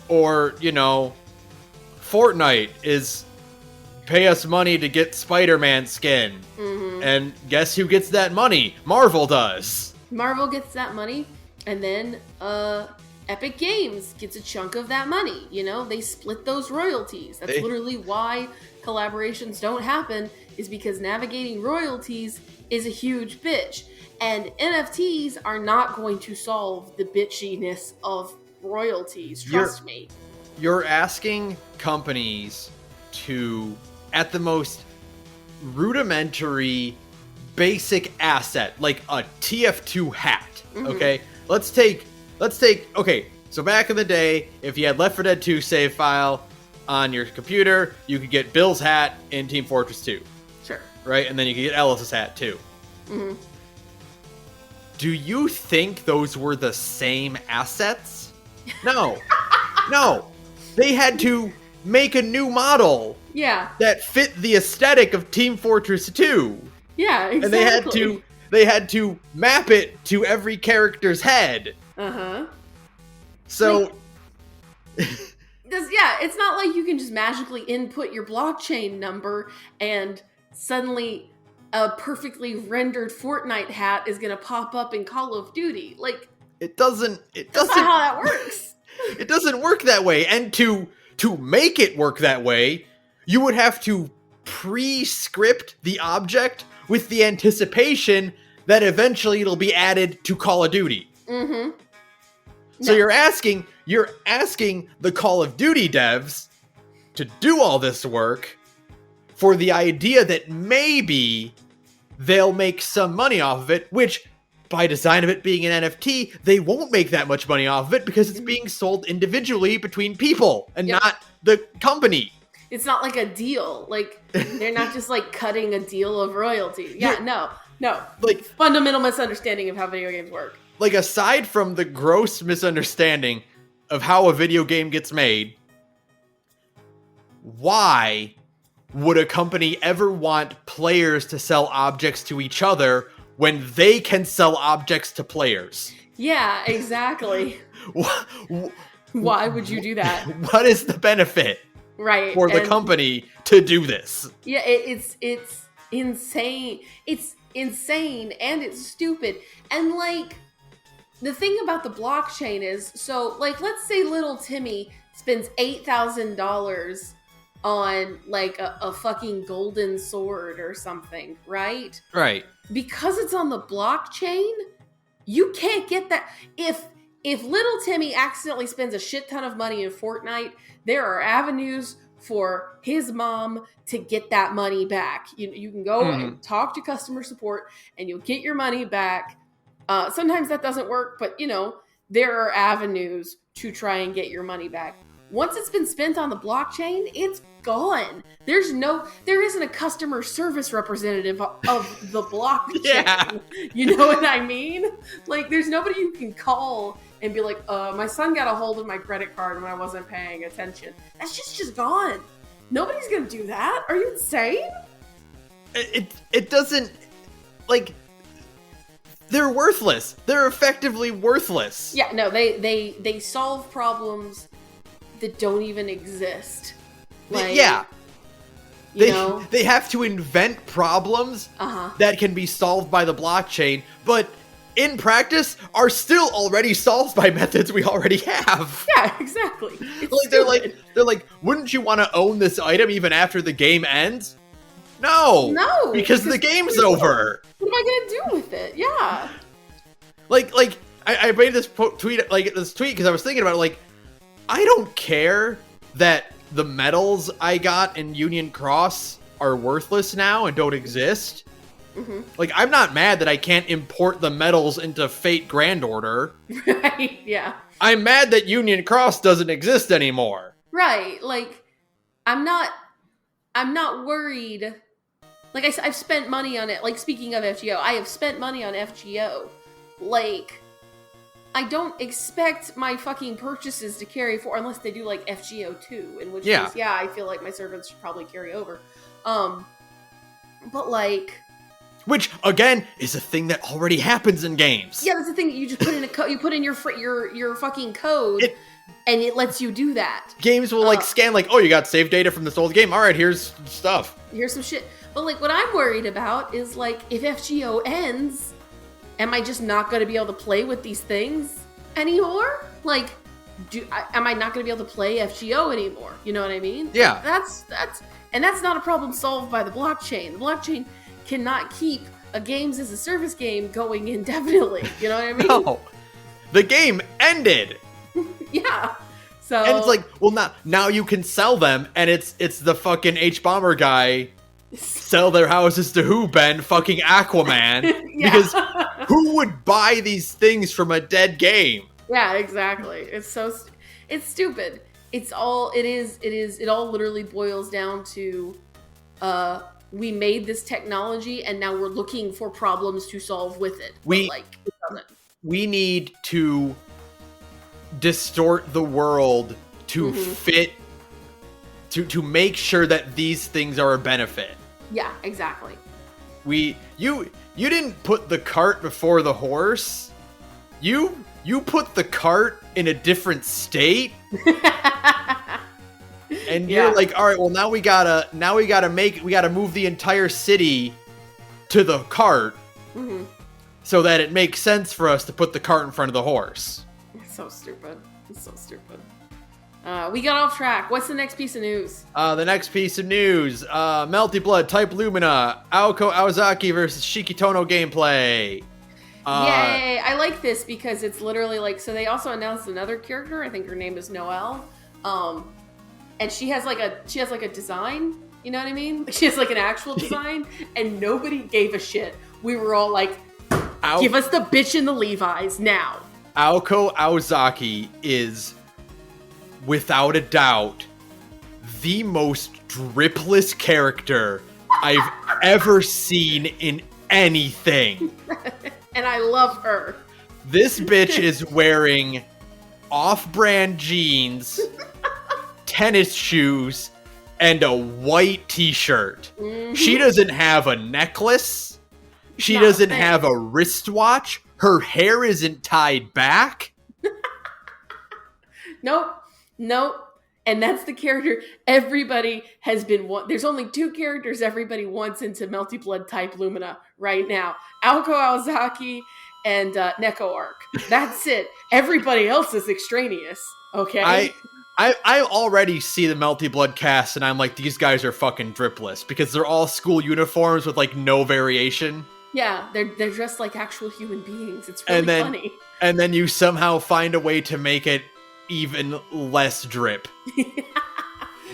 Speaker 1: Or, you know, Fortnite is pay us money to get Spider-Man skin. Mm-hmm. And guess who gets that money? Marvel does.
Speaker 2: Marvel gets that money, and then Epic Games gets a chunk of that money. You know, they split those royalties. That's literally why collaborations don't happen, is because navigating royalties is a huge bitch. And NFTs are not going to solve the bitchiness of royalties. Trust me.
Speaker 1: You're asking companies to, at the most rudimentary, basic asset, like a TF2 hat. Mm-hmm. Okay, let's take. Okay, so back in the day, if you had Left 4 Dead 2 save file on your computer, you could get Bill's hat in Team Fortress 2.
Speaker 2: Sure.
Speaker 1: Right, and then you could get Ellis's hat too.
Speaker 2: Mm-hmm.
Speaker 1: Do you think those were the same assets? No. No. They had to make a new model.
Speaker 2: Yeah.
Speaker 1: That fit the aesthetic of Team Fortress 2.
Speaker 2: Yeah, exactly.
Speaker 1: And they had to map it to every character's head.
Speaker 2: Uh-huh.
Speaker 1: So
Speaker 2: it's not like you can just magically input your blockchain number and suddenly a perfectly rendered Fortnite hat is gonna pop up in Call of Duty. Like, that's not how that works.
Speaker 1: It doesn't work that way. And to make it work that way, you would have to pre-script the object with the anticipation that eventually it'll be added to Call of Duty.
Speaker 2: Mm-hmm.
Speaker 1: So you're asking the Call of Duty devs to do all this work for the idea that maybe they'll make some money off of it, which by design of it being an NFT, they won't make that much money off of it because it's being sold individually between people and not the company.
Speaker 2: It's not like a deal. Like, they're not just like cutting a deal of royalty. Yeah, no. Like, fundamental misunderstanding of how video games work.
Speaker 1: Like, aside from the gross misunderstanding of how a video game gets made, why would a company ever want players to sell objects to each other when they can sell objects to players?
Speaker 2: Yeah, exactly. Why would you do that?
Speaker 1: What is the benefit?
Speaker 2: Right.
Speaker 1: For the company to do this?
Speaker 2: Yeah, it's insane. It's insane and it's stupid. And like, the thing about the blockchain is, so like, let's say little Timmy spends $8,000 on like a fucking golden sword or something, right?
Speaker 1: Right.
Speaker 2: Because it's on the blockchain, you can't get that. If little Timmy accidentally spends a shit ton of money in Fortnite, there are avenues for his mom to get that money back. You can go and talk to customer support and you'll get your money back. Sometimes that doesn't work, but there are avenues to try and get your money back. Once it's been spent on the blockchain, it's gone. There isn't a customer service representative of the blockchain.
Speaker 1: Yeah.
Speaker 2: You know what I mean? Like, there's nobody you can call and be like, my son got a hold of my credit card when I wasn't paying attention. That's just gone. Nobody's gonna do that. Are you insane?
Speaker 1: It doesn't, like, they're worthless. They're effectively worthless.
Speaker 2: Yeah, no, they solve problems that don't even exist. Like,
Speaker 1: yeah. They have to invent problems that can be solved by the blockchain, but in practice are still already solved by methods we already have.
Speaker 2: Yeah, exactly.
Speaker 1: They're like, wouldn't you want to own this item even after the game ends? No, because the game's over.
Speaker 2: What am I gonna do with it? Yeah.
Speaker 1: Like I made this tweet because I was thinking about it. Like, I don't care that the medals I got in Union Cross are worthless now and don't exist. Mm-hmm. Like, I'm not mad that I can't import the medals into Fate Grand Order.
Speaker 2: Right, yeah.
Speaker 1: I'm mad that Union Cross doesn't exist anymore.
Speaker 2: Right, like, I'm not worried. Like, I've spent money on it. Like, speaking of FGO, I have spent money on FGO. Like, I don't expect my fucking purchases to carry forward unless they do, like, FGO 2, in which case, I feel like my servants should probably carry over. But, like...
Speaker 1: Which, again, is a thing that already happens in games.
Speaker 2: Yeah, that's the thing. You just put in you put in your fucking code, and it lets you do that.
Speaker 1: Games will, like, scan, like, oh, you got save data from this old game. All right, here's stuff.
Speaker 2: Here's some shit. But, like, what I'm worried about is, like, if FGO ends, am I just not going to be able to play with these things anymore? Like, am I not going to be able to play FGO anymore? You know what I mean?
Speaker 1: Yeah.
Speaker 2: That's not a problem solved by the blockchain. The blockchain cannot keep a games as a service game going indefinitely. You know what I mean?
Speaker 1: No. The game ended.
Speaker 2: Yeah. So,
Speaker 1: and it's like, well, now you can sell them, and it's the fucking H-Bomber guy sell their houses to who, Ben? Fucking Aquaman. Because who would buy these things from a dead game?
Speaker 2: Yeah, exactly. It's stupid. It all literally boils down to, we made this technology and now we're looking for problems to solve with it.
Speaker 1: We need to distort the world to fit to make sure that these things are a benefit.
Speaker 2: Yeah, exactly.
Speaker 1: You didn't put the cart before the horse. You put the cart in a different state. And you're like, all right, well now we gotta move the entire city to the cart, so that it makes sense for us to put the cart in front of the horse.
Speaker 2: It's so stupid. We got off track. What's the next piece of news?
Speaker 1: The next piece of news: Melty Blood Type Lumina, Aoko Aozaki versus Shikitono gameplay.
Speaker 2: Yay! I like this because it's literally like, so they also announced another character. I think her name is Noelle. And she has like a design, you know what I mean? She has like an actual design, and nobody gave a shit. We were all like, give us the bitch in the Levi's now.
Speaker 1: Aoko Aozaki is, without a doubt, the most dripless character I've ever seen in anything.
Speaker 2: And I love her.
Speaker 1: This bitch is wearing off-brand jeans, tennis shoes, and a white t-shirt. She doesn't have a necklace. She doesn't have a wristwatch. Her hair isn't tied back. Nope. And that's the character everybody has been there's only 2 characters everybody wants into Melty Blood Type Lumina right now. Aoko Aozaki and Neko Arc. That's it. Everybody else is extraneous. Okay? I already see the Melty Blood cast, and I'm like, these guys are fucking dripless, because they're all school uniforms with like no variation.
Speaker 2: Yeah, they're dressed like actual human beings. It's really funny.
Speaker 1: And then you somehow find a way to make it even less drip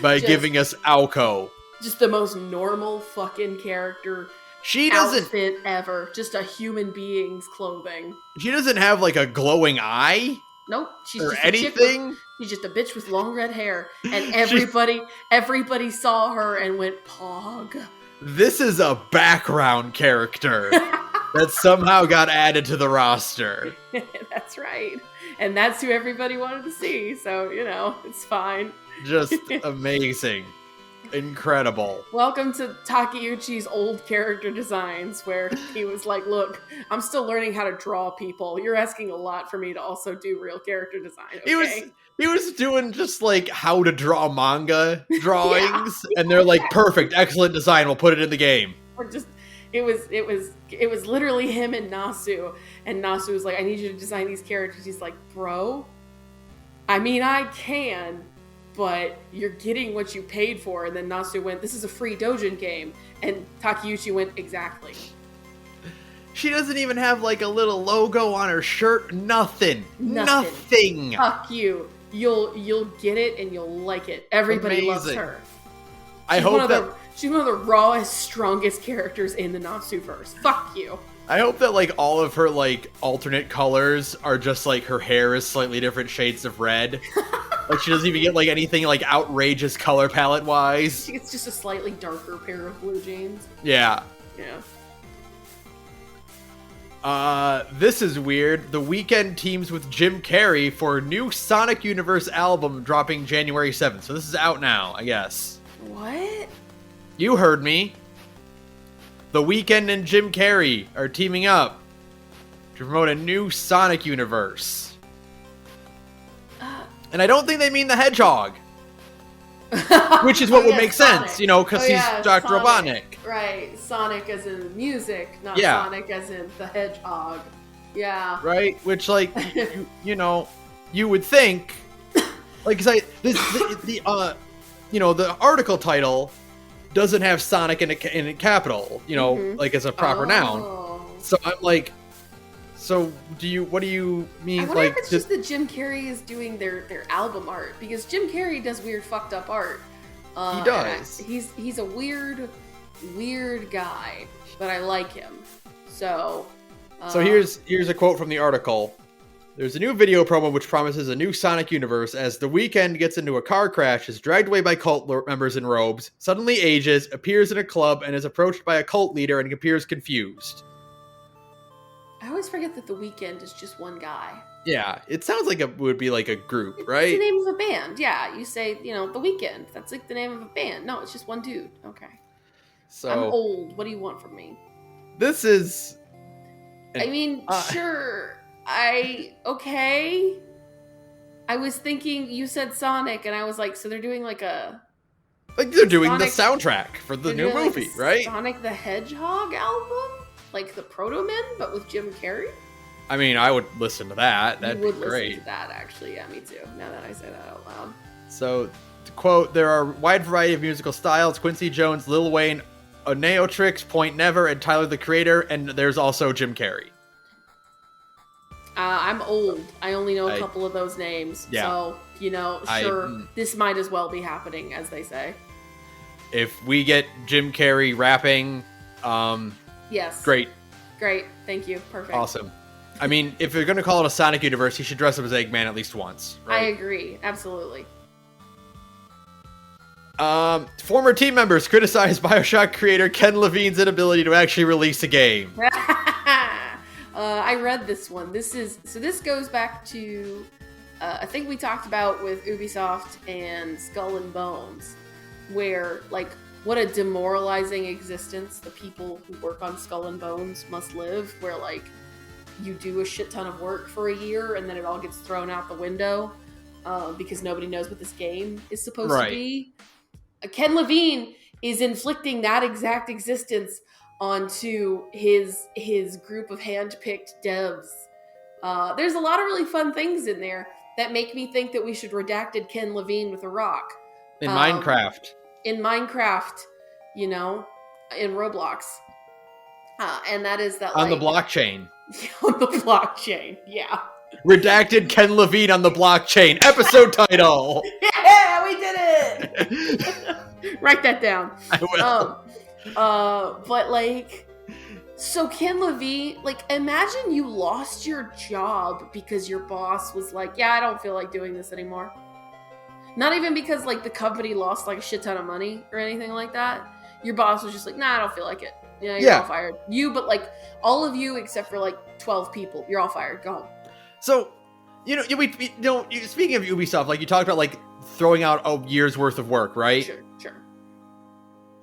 Speaker 1: by giving us Aoko.
Speaker 2: Just the most normal fucking character.
Speaker 1: She doesn't
Speaker 2: outfit ever. Just a human being's clothing.
Speaker 1: She doesn't have like a glowing eye.
Speaker 2: Nope. She's
Speaker 1: or
Speaker 2: just
Speaker 1: anything.
Speaker 2: She's just a bitch with long red hair, and everybody saw her and went pog.
Speaker 1: This is a background character that somehow got added to the roster.
Speaker 2: That's right. And that's who everybody wanted to see, so, it's fine.
Speaker 1: Just amazing. Incredible.
Speaker 2: Welcome to Takeuchi's old character designs, where he was like, look, I'm still learning how to draw people. You're asking a lot for me to also do real character design, okay?
Speaker 1: He was doing just like how to draw manga drawings, and they're like, perfect, excellent design, we'll put it in the game.
Speaker 2: Or just it was literally him and Nasu, and Nasu was like, I need you to design these characters. He's like, bro, I mean, I can, but you're getting what you paid for. And then Nasu went, this is a free Dojin game, and Takeuchi went, exactly.
Speaker 1: She doesn't even have like a little logo on her shirt. Nothing.
Speaker 2: Fuck you. You'll get it and you'll like it. Everybody loves her. She's one of the rawest, strongest characters in the Natsu-verse. Fuck you.
Speaker 1: I hope that like all of her like alternate colors are just like her hair is slightly different shades of red. Like she doesn't even get like anything like outrageous color palette wise.
Speaker 2: It's just a slightly darker pair of blue jeans.
Speaker 1: Yeah. This is weird. The Weeknd teams with Jim Carrey for a new Sonic Universe album dropping January 7th. So this is out now, I guess.
Speaker 2: What?
Speaker 1: You heard me. The Weeknd and Jim Carrey are teaming up to promote a new Sonic Universe. And I don't think they mean the Hedgehog. Which is what would make
Speaker 2: Sonic.
Speaker 1: sense, because he's Dr. Robotnik.
Speaker 2: Right, Sonic as in music, not Sonic as in the Hedgehog. Yeah.
Speaker 1: Right, which, like, you would think, like, cause the article title doesn't have Sonic in a capital, like as a proper noun. So I'm like, what do you mean?
Speaker 2: I wonder if it's just that Jim Carrey is doing their album art, because Jim Carrey does weird fucked up art.
Speaker 1: He does.
Speaker 2: He's a weird guy, but I like him. So
Speaker 1: here's a quote from the article. There's a new video promo which promises a new Sonic universe as The Weeknd gets into a car crash, is dragged away by cult members in robes, suddenly ages, appears in a club, and is approached by a cult leader and appears confused.
Speaker 2: I always forget that The Weeknd is just one guy.
Speaker 1: Yeah, it sounds like it would be like a group, right?
Speaker 2: It's the name of a band. Yeah, you say, The Weeknd. That's like the name of a band. No, it's just one dude. Okay.
Speaker 1: So
Speaker 2: I'm old. What do you want from me?
Speaker 1: This is...
Speaker 2: Sure. Okay. I was thinking you said Sonic, and I was like, so they're doing like a...
Speaker 1: Like they're doing the soundtrack for the new movie, right?
Speaker 2: Sonic the Hedgehog album? Like the Proto Men, but with Jim Carrey?
Speaker 1: I mean, I would listen to that. That'd be great.
Speaker 2: Listen to that, actually. Yeah, me too. Now that I say that out loud.
Speaker 1: So, to quote, there are a wide variety of musical styles. Quincy Jones, Lil Wayne, Oneotrix, Point Never, and Tyler, the Creator. And there's also Jim Carrey.
Speaker 2: I'm old. I only know a couple of those names. Yeah. So, this might as well be happening, as they say.
Speaker 1: If we get Jim Carrey rapping,
Speaker 2: yes.
Speaker 1: Great.
Speaker 2: Thank you. Perfect.
Speaker 1: Awesome. I mean, if you're going to call it a Sonic universe, he should dress up as Eggman at least once, right?
Speaker 2: I agree. Absolutely.
Speaker 1: Former team members criticized BioShock creator Ken Levine's inability to actually release a game.
Speaker 2: I read this one. This goes back to, I think we talked about with Ubisoft and Skull and Bones, where, like, what a demoralizing existence the people who work on Skull and Bones must live, where, like, you do a shit ton of work for a year and then it all gets thrown out the window because nobody knows what this game is supposed to be. Ken Levine is inflicting that exact existence onto his group of hand-picked devs. There's a lot of really fun things in there that make me think that we should redacted Ken Levine with a rock.
Speaker 1: In Minecraft.
Speaker 2: In Roblox. And that is that,
Speaker 1: on the blockchain.
Speaker 2: On the blockchain, yeah.
Speaker 1: Redacted Ken Levine on the blockchain. Episode title.
Speaker 2: Yeah, we did it. Write that down.
Speaker 1: I will.
Speaker 2: But like, so Ken Levine, like, imagine you lost your job because your boss was like, "Yeah, I don't feel like doing this anymore." Not even because like the company lost like a shit ton of money or anything like that. Your boss was just like, "Nah, I don't feel like it. You're all fired. But like all of you except for like 12 people, you're all fired. Go home." So,
Speaker 1: speaking of Ubisoft, like you talked about, like throwing out a year's worth of work, right?
Speaker 2: Sure.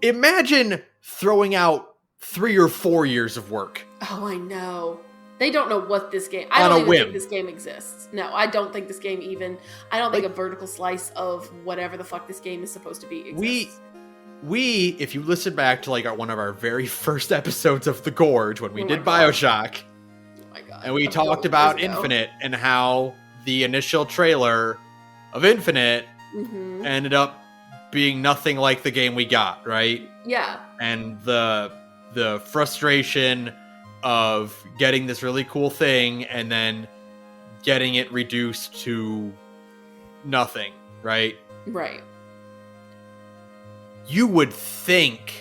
Speaker 1: Imagine throwing out 3 or 4 years of work.
Speaker 2: Oh, I know. They don't know what this game... I don't even think this game exists. No, I don't think this game even... I don't think a vertical slice of whatever the fuck this game is supposed to be exists.
Speaker 1: We, if you listen back to like one of our very first episodes of The Gorge, when we did BioShock,
Speaker 2: oh my God,
Speaker 1: and we talked about Infinite and how the initial trailer of Infinite ended up being nothing like the game we got, right?
Speaker 2: Yeah.
Speaker 1: And the frustration of getting this really cool thing and then getting it reduced to nothing, right?
Speaker 2: Right.
Speaker 1: You would think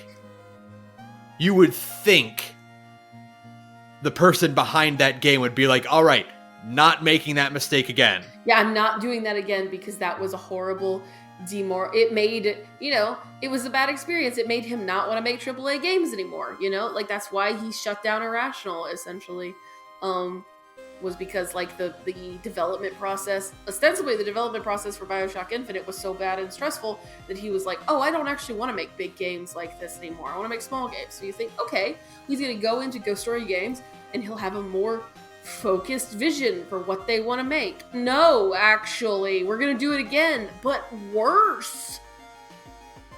Speaker 1: the person behind that game would be like, all right, not making that mistake again.
Speaker 2: Yeah, I'm not doing that again because that was a horrible it made, it was a bad experience. It made him not want to make AAA games anymore, Like, that's why he shut down Irrational, essentially. Was because, like, the development process, ostensibly the development process for BioShock Infinite was so bad and stressful that he was like, oh, I don't actually want to make big games like this anymore. I want to make small games. So you think, okay, he's going to go into Ghost Story Games and he'll have a more focused vision for what they want to make. No, actually, we're going to do it again, but worse.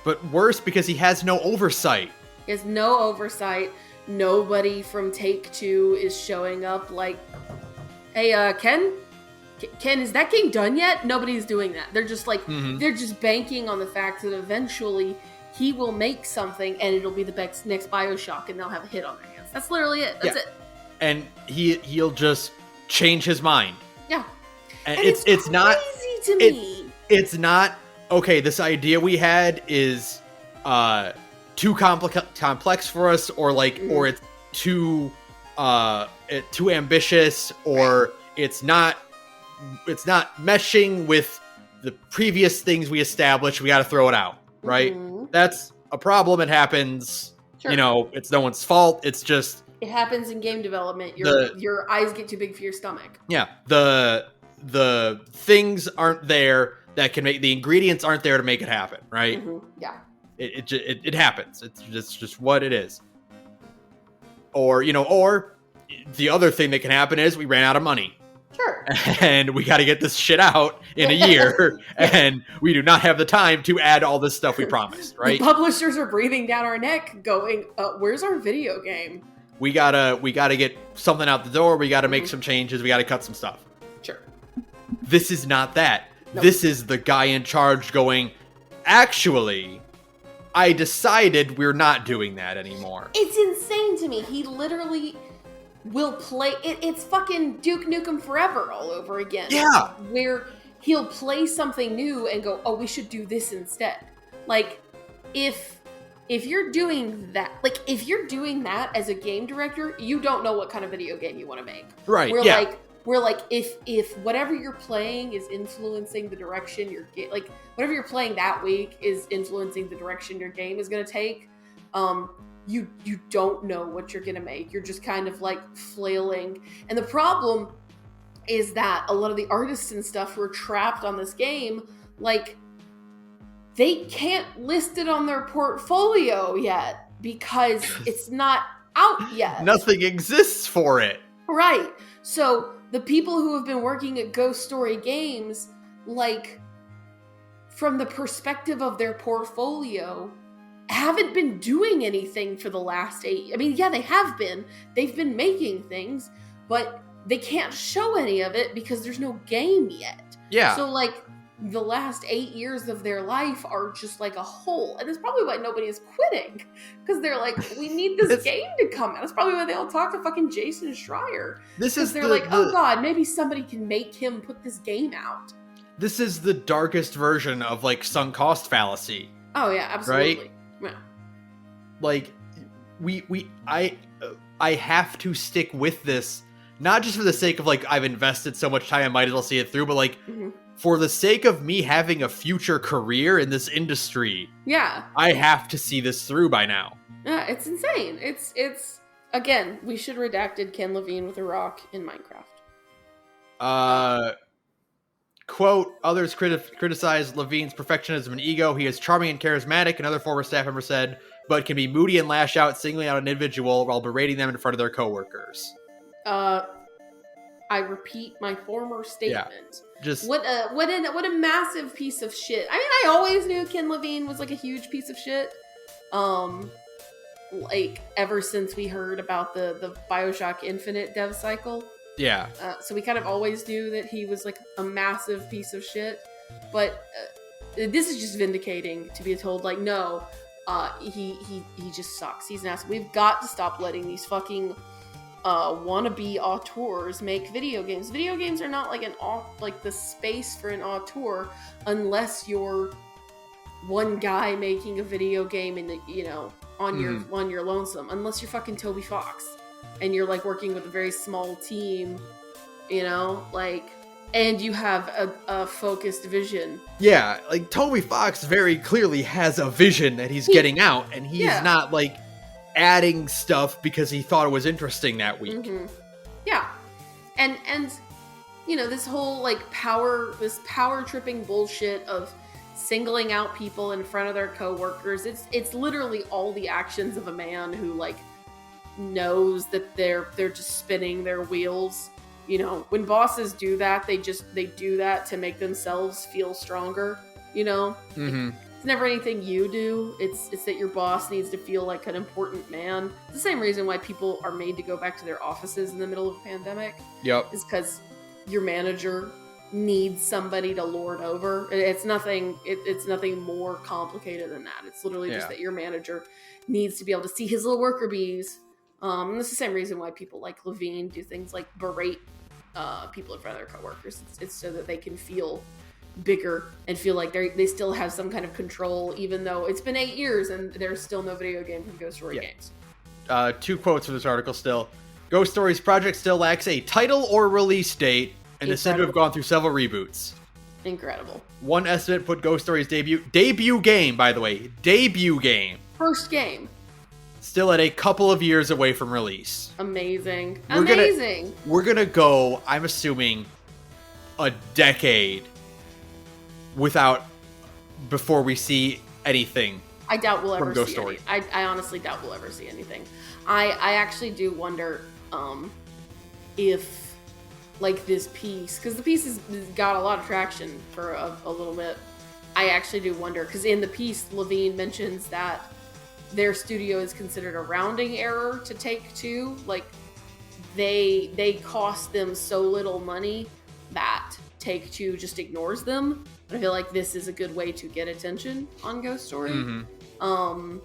Speaker 1: But worse because he has no oversight.
Speaker 2: He has no oversight. Nobody from Take-Two is showing up like, hey, Ken, is that game done yet? Nobody's doing that. They're just like, they're just banking on the fact that eventually he will make something and it'll be the next BioShock and they'll have a hit on their hands. That's literally it. That's it.
Speaker 1: And he'll just change his mind.
Speaker 2: Yeah.
Speaker 1: And it's not
Speaker 2: crazy to me.
Speaker 1: It's not, okay, this idea we had is too complex for us, or like or it's too ambitious, or it's not meshing with the previous things we established. We got to throw it out, right? That's a problem. It happens. Sure. It's no one's fault. It's just
Speaker 2: It happens in game development. Your eyes get too big for your stomach.
Speaker 1: Yeah, the things aren't there that can make the ingredients aren't there to make it happen, right?
Speaker 2: Mm-hmm. Yeah,
Speaker 1: it happens. It's just what it is. Or or the other thing that can happen is we ran out of money.
Speaker 2: Sure.
Speaker 1: And we got to get this shit out in a year, and we do not have the time to add all this stuff we promised, right?
Speaker 2: The publishers are breathing down our neck, going, "Where's our video game?"
Speaker 1: We gotta get something out the door. We gotta make some changes. We gotta cut some stuff.
Speaker 2: Sure.
Speaker 1: This is not that.
Speaker 2: Nope.
Speaker 1: This is the guy in charge going, actually, I decided we're not doing that anymore.
Speaker 2: It's insane to me. He literally will play it's fucking Duke Nukem Forever all over again.
Speaker 1: Yeah.
Speaker 2: Where he'll play something new and go, "Oh, we should do this instead." Like, if you're doing that, as a game director, you don't know what kind of video game you want to make.
Speaker 1: Right.
Speaker 2: We're like, if whatever you're playing is influencing the direction your game, like whatever you're playing that week is influencing the direction your game is going to take, you don't know what you're going to make. You're just kind of like flailing. And the problem is that a lot of the artists and stuff who are trapped on this game, like, they can't list it on their portfolio yet because it's not out yet.
Speaker 1: Nothing exists for it.
Speaker 2: Right. So the people who have been working at Ghost Story Games, like, from the perspective of their portfolio, haven't been doing anything for the last 8. I mean, yeah, they have been. They've been making things, but they can't show any of it because there's no game yet.
Speaker 1: Yeah.
Speaker 2: So, like, the last 8 years of their life are just like a hole. And that's probably why nobody is quitting. Because they're like, we need this game to come out. That's probably why they all talk to fucking Jason Schreier. They're like, oh god, maybe somebody can make him put this game out. This
Speaker 1: is the darkest version of, like, sunk cost fallacy.
Speaker 2: Oh yeah, absolutely.
Speaker 1: Right?
Speaker 2: Yeah.
Speaker 1: Like, I have to stick with this, not just for the sake of, like, I've invested so much time, I might as well see it through, but, like, for the sake of me having a future career in this industry.
Speaker 2: Yeah.
Speaker 1: I have to see this through by now.
Speaker 2: Yeah, it's insane. It's again, we should redacted Ken Levine with a rock in Minecraft.
Speaker 1: Quote, others criticize Levine's perfectionism and ego. He is charming and charismatic, another former staff member said, but can be moody and lash out, singling out an individual while berating them in front of their coworkers.
Speaker 2: I repeat my former statement.
Speaker 1: Yeah, just
Speaker 2: what a massive piece of shit. I mean, I always knew Ken Levine was like a huge piece of shit. Like, ever since we heard about the BioShock Infinite dev cycle.
Speaker 1: Yeah.
Speaker 2: So we kind of always knew that he was like a massive piece of shit. But this is just vindicating to be told, like, no, he just sucks. He's an ass. We've got to stop letting these fucking wannabe auteurs make video games. Video games are not like the space for an auteur unless you're one guy making a video game and on your lonesome. Unless you're fucking Toby Fox and you're like working with a very small team, and you have a focused vision.
Speaker 1: Yeah, like Toby Fox very clearly has a vision that he's getting out, and he's not like adding stuff because he thought it was interesting that week.
Speaker 2: Mm-hmm. Yeah. And this whole like power tripping bullshit of singling out people in front of their coworkers, it's literally all the actions of a man who like knows that they're just spinning their wheels. When bosses do that, they do that to make themselves feel stronger,
Speaker 1: Mm-hmm.
Speaker 2: It's never anything you do. It's that your boss needs to feel like an important man. It's the same reason why people are made to go back to their offices in the middle of a pandemic.
Speaker 1: Yep.
Speaker 2: Is because your manager needs somebody to lord over. It's nothing. It's nothing more complicated than that. It's literally just that your manager needs to be able to see his little worker bees. And it's the same reason why people like Levine do things like berate people in front of their coworkers. It's so that they can feel bigger and feel like they still have some kind of control, even though it's been 8 years and there's still no video game from Ghost Story Games. 2
Speaker 1: quotes from this article still. Ghost Story's project still lacks a title or release date and is said to have gone through several reboots.
Speaker 2: Incredible.
Speaker 1: One estimate put Ghost Story's debut game, by the way, debut game.
Speaker 2: First game.
Speaker 1: still at a couple of years away from release.
Speaker 2: Amazing.
Speaker 1: We're gonna go, I'm assuming, a decade before we see anything.
Speaker 2: I doubt we'll ever
Speaker 1: Ghost
Speaker 2: see
Speaker 1: Story.
Speaker 2: I honestly doubt we'll ever see anything. I actually do wonder if, like, this piece, because the piece has got a lot of traction for a little bit. I actually do wonder, because in the piece, Levine mentions that their studio is considered a rounding error to Take-Two. Like, they cost them so little money that Take-Two just ignores them. And I feel like this is a good way to get attention on Ghost Story. Mm-hmm.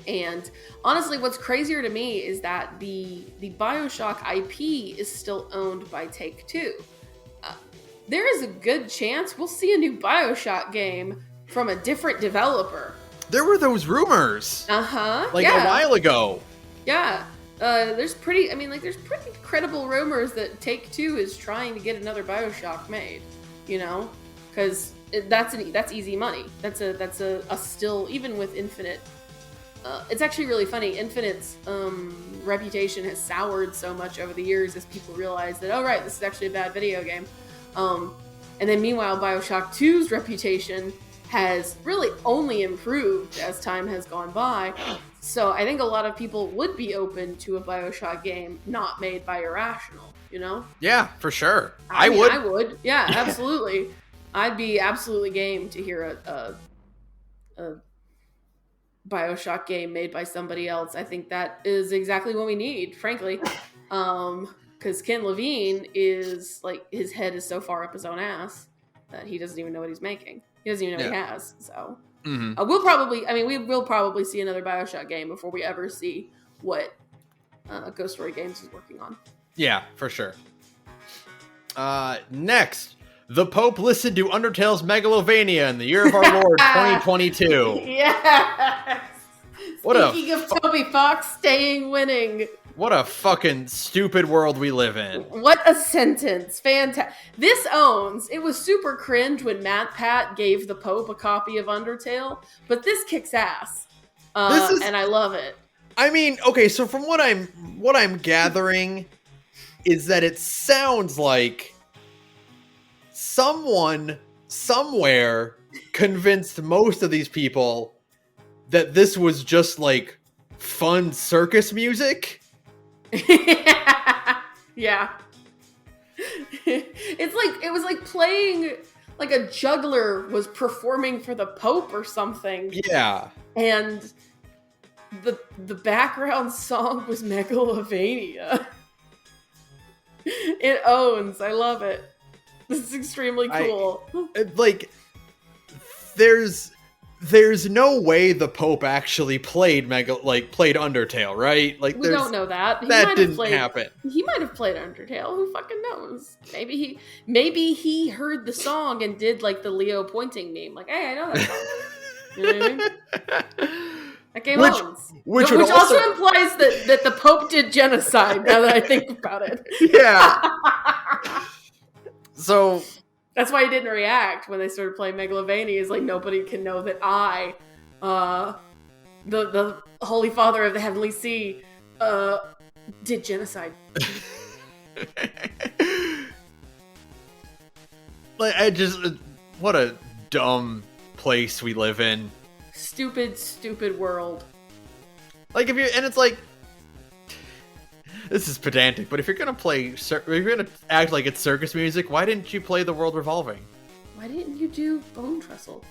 Speaker 2: And honestly, what's crazier to me is that the BioShock IP is still owned by Take-Two. There is a good chance we'll see a new BioShock game from a different developer.
Speaker 1: There were those rumors. A while ago.
Speaker 2: Yeah. There's pretty credible rumors that Take-Two is trying to get another BioShock made, you know? Because that's easy money. That's a still, even with Infinite. It's actually really funny. Infinite's reputation has soured so much over the years as people realize that, oh right, this is actually a bad video game. And then meanwhile, BioShock 2's reputation has really only improved as time has gone by. So I think a lot of people would be open to a BioShock game not made by Irrational, you know?
Speaker 1: Yeah, for sure.
Speaker 2: I would. Yeah, absolutely. I'd be absolutely game to hear a BioShock game made by somebody else. I think that is exactly what we need, frankly. Because Ken Levine is, like, his head is so far up his own ass that he doesn't even know what he's making. He doesn't even know what he has. So we will probably see another BioShock game before we ever see what Ghost Story Games is working on.
Speaker 1: Yeah, for sure. Next, the Pope listened to Undertale's Megalovania in the year of our Lord 2022.
Speaker 2: Yes. Speaking of Toby Fox staying winning.
Speaker 1: What a fucking stupid world we live in.
Speaker 2: What a sentence. Fantastic. This owns. It was super cringe when Matt Pat gave the Pope a copy of Undertale, but this kicks ass. And I love it.
Speaker 1: I mean, okay, so from what I'm gathering is that it sounds like someone somewhere convinced most of these people that this was just like fun circus music.
Speaker 2: Yeah. It was like playing, like a juggler was performing for the Pope or something.
Speaker 1: Yeah.
Speaker 2: And the background song was Megalovania. It owns. I love it. This is extremely cool.
Speaker 1: There's no way the Pope actually played Undertale, right? Like,
Speaker 2: we don't know that.
Speaker 1: That didn't happen.
Speaker 2: He might have played Undertale. Who fucking knows? Maybe he heard the song and did, like, the Leo pointing meme. Like, hey, I know that song. You know what I mean? That game owns. Which also implies that the Pope did genocide, now that I think about it.
Speaker 1: Yeah. So
Speaker 2: that's why he didn't react when they started playing Megalovania. Is like, nobody can know that I, the Holy Father of the Heavenly See, did genocide.
Speaker 1: What a dumb place we live in.
Speaker 2: Stupid world.
Speaker 1: Like, it's like, this is pedantic, but if you're gonna act like it's circus music, why didn't you play The World Revolving?
Speaker 2: Why didn't you do Bone Trestle?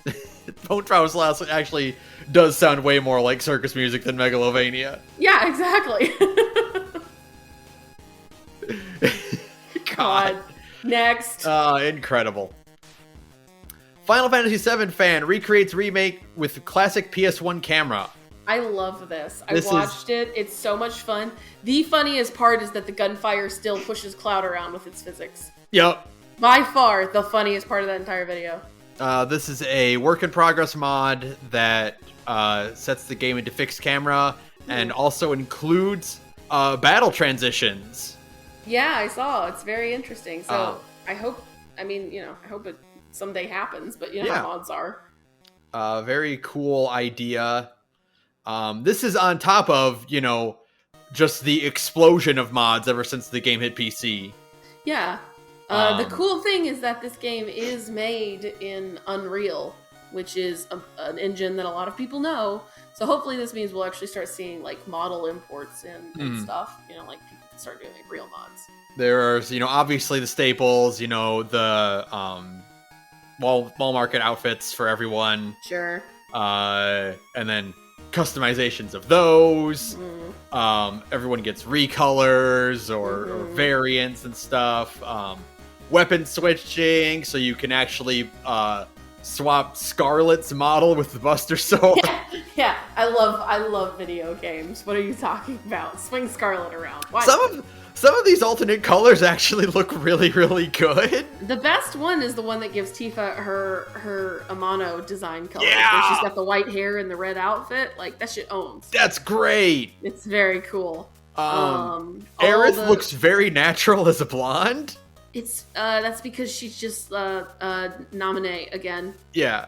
Speaker 1: Bone Trestle actually does sound way more like circus music than Megalovania.
Speaker 2: Yeah, exactly. God. Next.
Speaker 1: Incredible. Final Fantasy VII fan recreates remake with classic PS1 camera.
Speaker 2: I love this. I watched it. It's so much fun. The funniest part is that the gunfire still pushes Cloud around with its physics.
Speaker 1: Yep.
Speaker 2: By far, the funniest part of that entire video.
Speaker 1: This is a work-in-progress mod that sets the game into fixed camera and also includes battle transitions.
Speaker 2: Yeah, I saw. It's very interesting. So I hope it someday happens, but you know how mods are.
Speaker 1: Very cool idea. This is on top of, just the explosion of mods ever since the game hit PC.
Speaker 2: Yeah. The cool thing is that this game is made in Unreal, which is an engine that a lot of people know. So hopefully this means we'll actually start seeing like model imports and stuff. Like people can start doing like real mods.
Speaker 1: There's, obviously the staples, the wall market outfits for everyone.
Speaker 2: Sure.
Speaker 1: And then customizations of those. Everyone gets recolors or variants and stuff. Weapon switching, so you can actually swap Scarlet's model with the Buster Sword.
Speaker 2: Yeah. I love video games. What are you talking about? Swing Scarlet around. Why?
Speaker 1: Some of these alternate colors actually look really, really good.
Speaker 2: The best one is the one that gives Tifa her Amano design color.
Speaker 1: Yeah!
Speaker 2: Where she's got the white hair and the red outfit. Like, that shit owns.
Speaker 1: That's great!
Speaker 2: It's very cool.
Speaker 1: Aerith looks very natural as a blonde.
Speaker 2: It's, that's because she's just, Nominee again.
Speaker 1: Yeah.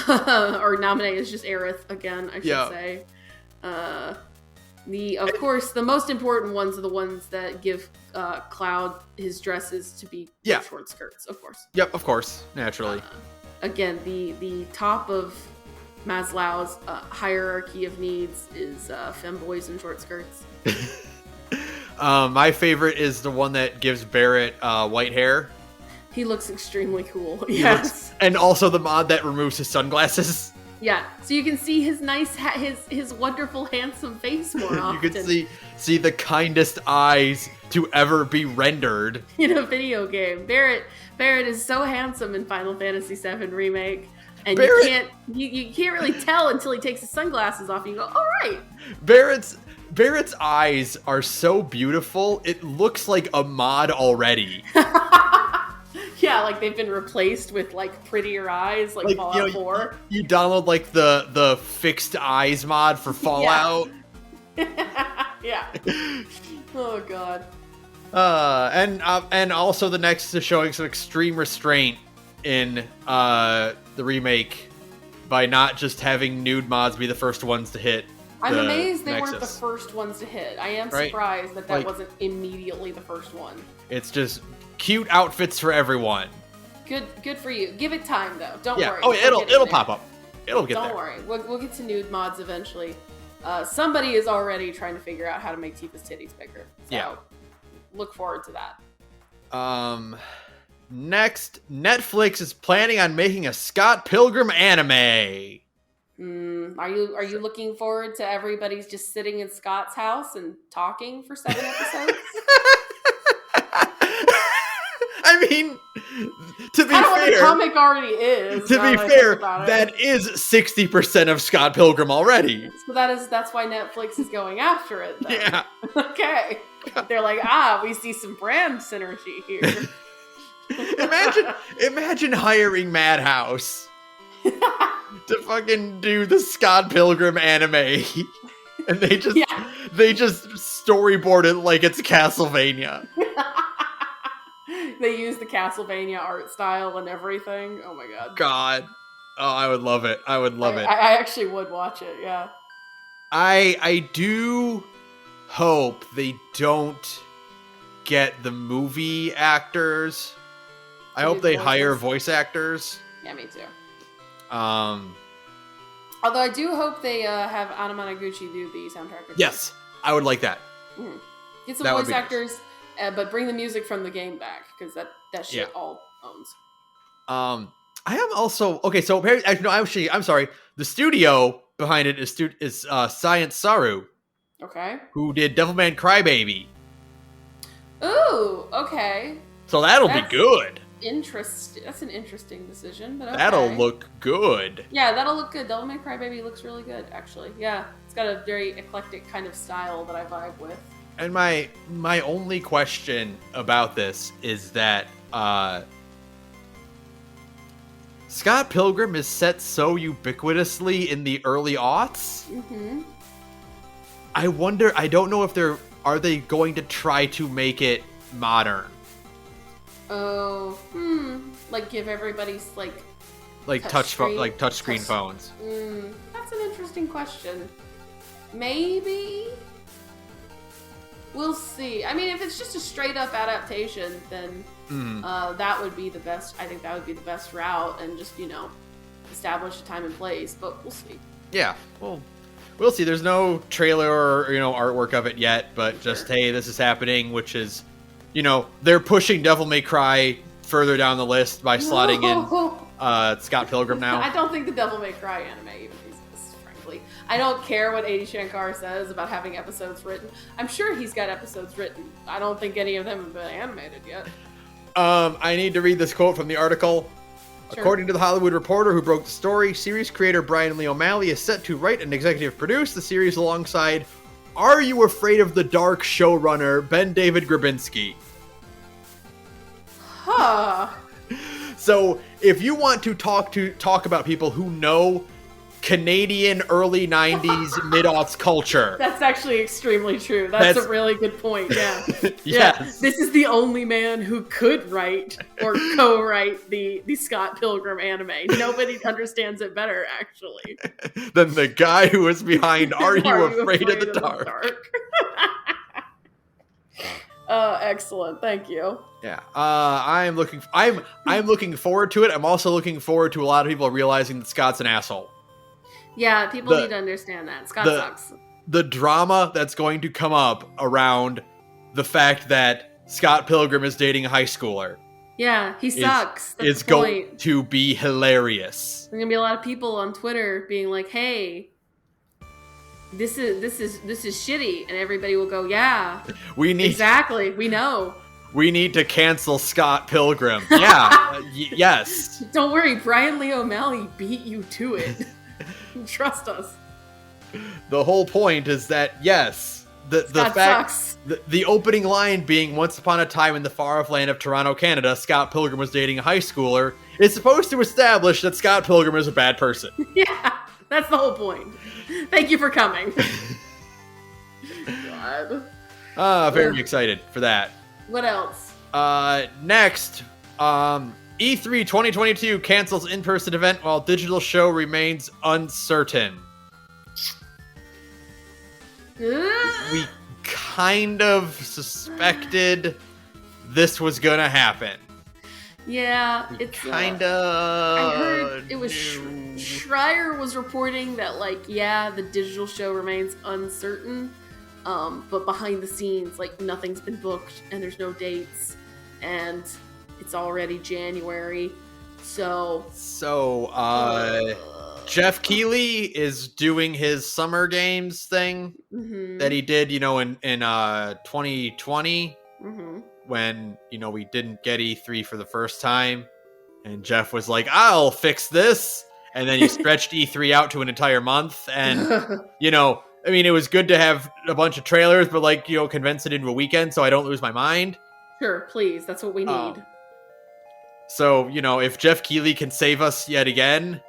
Speaker 2: Or Nominee is just Aerith again, I should say. Of course, the most important ones are the ones that give Cloud his dresses to be short skirts, of course.
Speaker 1: Yep, of course, naturally.
Speaker 2: Again, the top of Maslow's hierarchy of needs is femboys and short skirts.
Speaker 1: My favorite is the one that gives Barrett white hair.
Speaker 2: He looks extremely cool. Yes.
Speaker 1: And also the mod that removes his sunglasses.
Speaker 2: Yeah, so you can see his nice, his wonderful, handsome face more often.
Speaker 1: You can see the kindest eyes to ever be rendered
Speaker 2: in a video game. Barrett is so handsome in Final Fantasy VII Remake, and you can't really tell until he takes his sunglasses off. And you go, all right.
Speaker 1: Barrett's eyes are so beautiful. It looks like a mod already.
Speaker 2: Yeah, like they've been replaced with like prettier eyes, like Fallout 4.
Speaker 1: You download like the fixed eyes mod for Fallout.
Speaker 2: Yeah. Oh god.
Speaker 1: And also the next is showing some extreme restraint in the remake by not just having nude mods be the first ones to hit.
Speaker 2: I'm amazed they weren't the first ones to hit. I am surprised that wasn't immediately the first one.
Speaker 1: It's just cute outfits for everyone.
Speaker 2: Good for you. Give it time though. Don't worry.
Speaker 1: Oh, it'll pop up. It'll get there.
Speaker 2: Don't worry. We'll get to nude mods eventually. Somebody is already trying to figure out how to make Tifa's titties bigger. So look forward to that.
Speaker 1: Next, Netflix is planning on making a Scott Pilgrim anime.
Speaker 2: Are you looking forward to everybody's just sitting in Scott's house and talking for 7 episodes?
Speaker 1: I mean, to be fair,
Speaker 2: what the comic already is.
Speaker 1: To be fair, that is 60% of Scott Pilgrim already.
Speaker 2: So that's why Netflix is going after it, then.
Speaker 1: Yeah.
Speaker 2: Okay. They're like, we see some brand synergy here.
Speaker 1: Imagine hiring Madhouse to fucking do the Scott Pilgrim anime. And they just storyboard it like it's Castlevania.
Speaker 2: They use the Castlevania art style and everything. Oh my god.
Speaker 1: Oh, I would love it. I
Speaker 2: actually would watch it, yeah.
Speaker 1: I do hope they don't get the movie actors. I hope they hire voice actors.
Speaker 2: Yeah, me too.
Speaker 1: Although
Speaker 2: I do hope they have Anna Managuchi do the soundtrack.
Speaker 1: Yes, I would like that.
Speaker 2: Get some voice actors, but bring the music from the game back, because that shit all owns.
Speaker 1: I am also so actually, I'm sorry. The studio behind it is Science Saru.
Speaker 2: Okay.
Speaker 1: Who did Devilman Crybaby?
Speaker 2: Ooh, okay.
Speaker 1: So that'll be good.
Speaker 2: Interesting. That's an interesting decision, but okay.
Speaker 1: That'll look good.
Speaker 2: Yeah, that'll look good. Devilman Crybaby looks really good, actually. Yeah, it's got a very eclectic kind of style that I vibe with.
Speaker 1: And my only question about this is that Scott Pilgrim is set so ubiquitously in the early aughts.
Speaker 2: Mm-hmm.
Speaker 1: I don't know if are they going to try to make it modern?
Speaker 2: Oh, like give everybody's
Speaker 1: touchscreen phones.
Speaker 2: That's an interesting question. Maybe. We'll see. I mean, if it's just a straight up adaptation, then that would be the best. I think that would be the best route, and just, establish a time and place. But we'll see.
Speaker 1: Yeah, we'll see. There's no trailer or artwork of it yet, but just hey, this is happening, which is, they're pushing Devil May Cry further down the list by slotting in Scott Pilgrim now.
Speaker 2: I don't think the Devil May Cry anime even exists, frankly. I don't care what Adi Shankar says about having episodes written. I'm sure he's got episodes written. I don't think any of them have been animated yet.
Speaker 1: I need to read this quote from the article. Sure. According to The Hollywood Reporter, who broke the story, series creator Brian Lee O'Malley is set to write and executive produce the series alongside Are You Afraid of the Dark showrunner Ben David Grabinski.
Speaker 2: Huh.
Speaker 1: So, if you want to talk about people who know Canadian early 90s mid-aughts culture.
Speaker 2: That's actually extremely true. That's a really good point, yeah.
Speaker 1: Yes.
Speaker 2: Yeah. This is the only man who could write or co-write the Scott Pilgrim anime. Nobody understands it better, actually.
Speaker 1: Than the guy who was behind Are You Afraid of the Dark?
Speaker 2: Excellent. Thank you.
Speaker 1: Yeah. I'm looking forward to it. I'm also looking forward to a lot of people realizing that Scott's an asshole.
Speaker 2: Yeah, people need to understand that. Scott sucks.
Speaker 1: The drama that's going to come up around the fact that Scott Pilgrim is dating a high schooler.
Speaker 2: Yeah, he sucks.
Speaker 1: It's going to be hilarious.
Speaker 2: There's gonna be a lot of people on Twitter being like, "Hey, this is shitty," and everybody will go, "Yeah, exactly. We know.
Speaker 1: We need to cancel Scott Pilgrim." Yeah, yes.
Speaker 2: Don't worry, Brian Lee O'Malley beat you to it. Trust us.
Speaker 1: The whole point is that, yes, the fact
Speaker 2: sucks.
Speaker 1: The opening line being "Once upon a time in the far off land of Toronto, Canada, Scott Pilgrim was dating a high schooler" is supposed to establish that Scott Pilgrim is a bad person.
Speaker 2: Yeah, that's the whole point. Thank you for coming. God.
Speaker 1: Very excited for that.
Speaker 2: What else?
Speaker 1: Next, E3 2022 cancels in-person event while digital show remains uncertain. We kind of suspected this was gonna happen.
Speaker 2: Yeah, it's
Speaker 1: kind of.
Speaker 2: I heard it was Schreier was reporting that the digital show remains uncertain, but behind the scenes, nothing's been booked and there's no dates, and it's already January, so Jeff Keighley is doing his Summer Games thing that he did, in 2020 when, we didn't get E3 for the first time. And Jeff was like, I'll fix this. And then he stretched E3 out to an entire month. And, it was good to have a bunch of trailers, but condense it into a weekend so I don't lose my mind. Sure, please. That's what we need.
Speaker 1: So, if Jeff Keighley can save us yet again.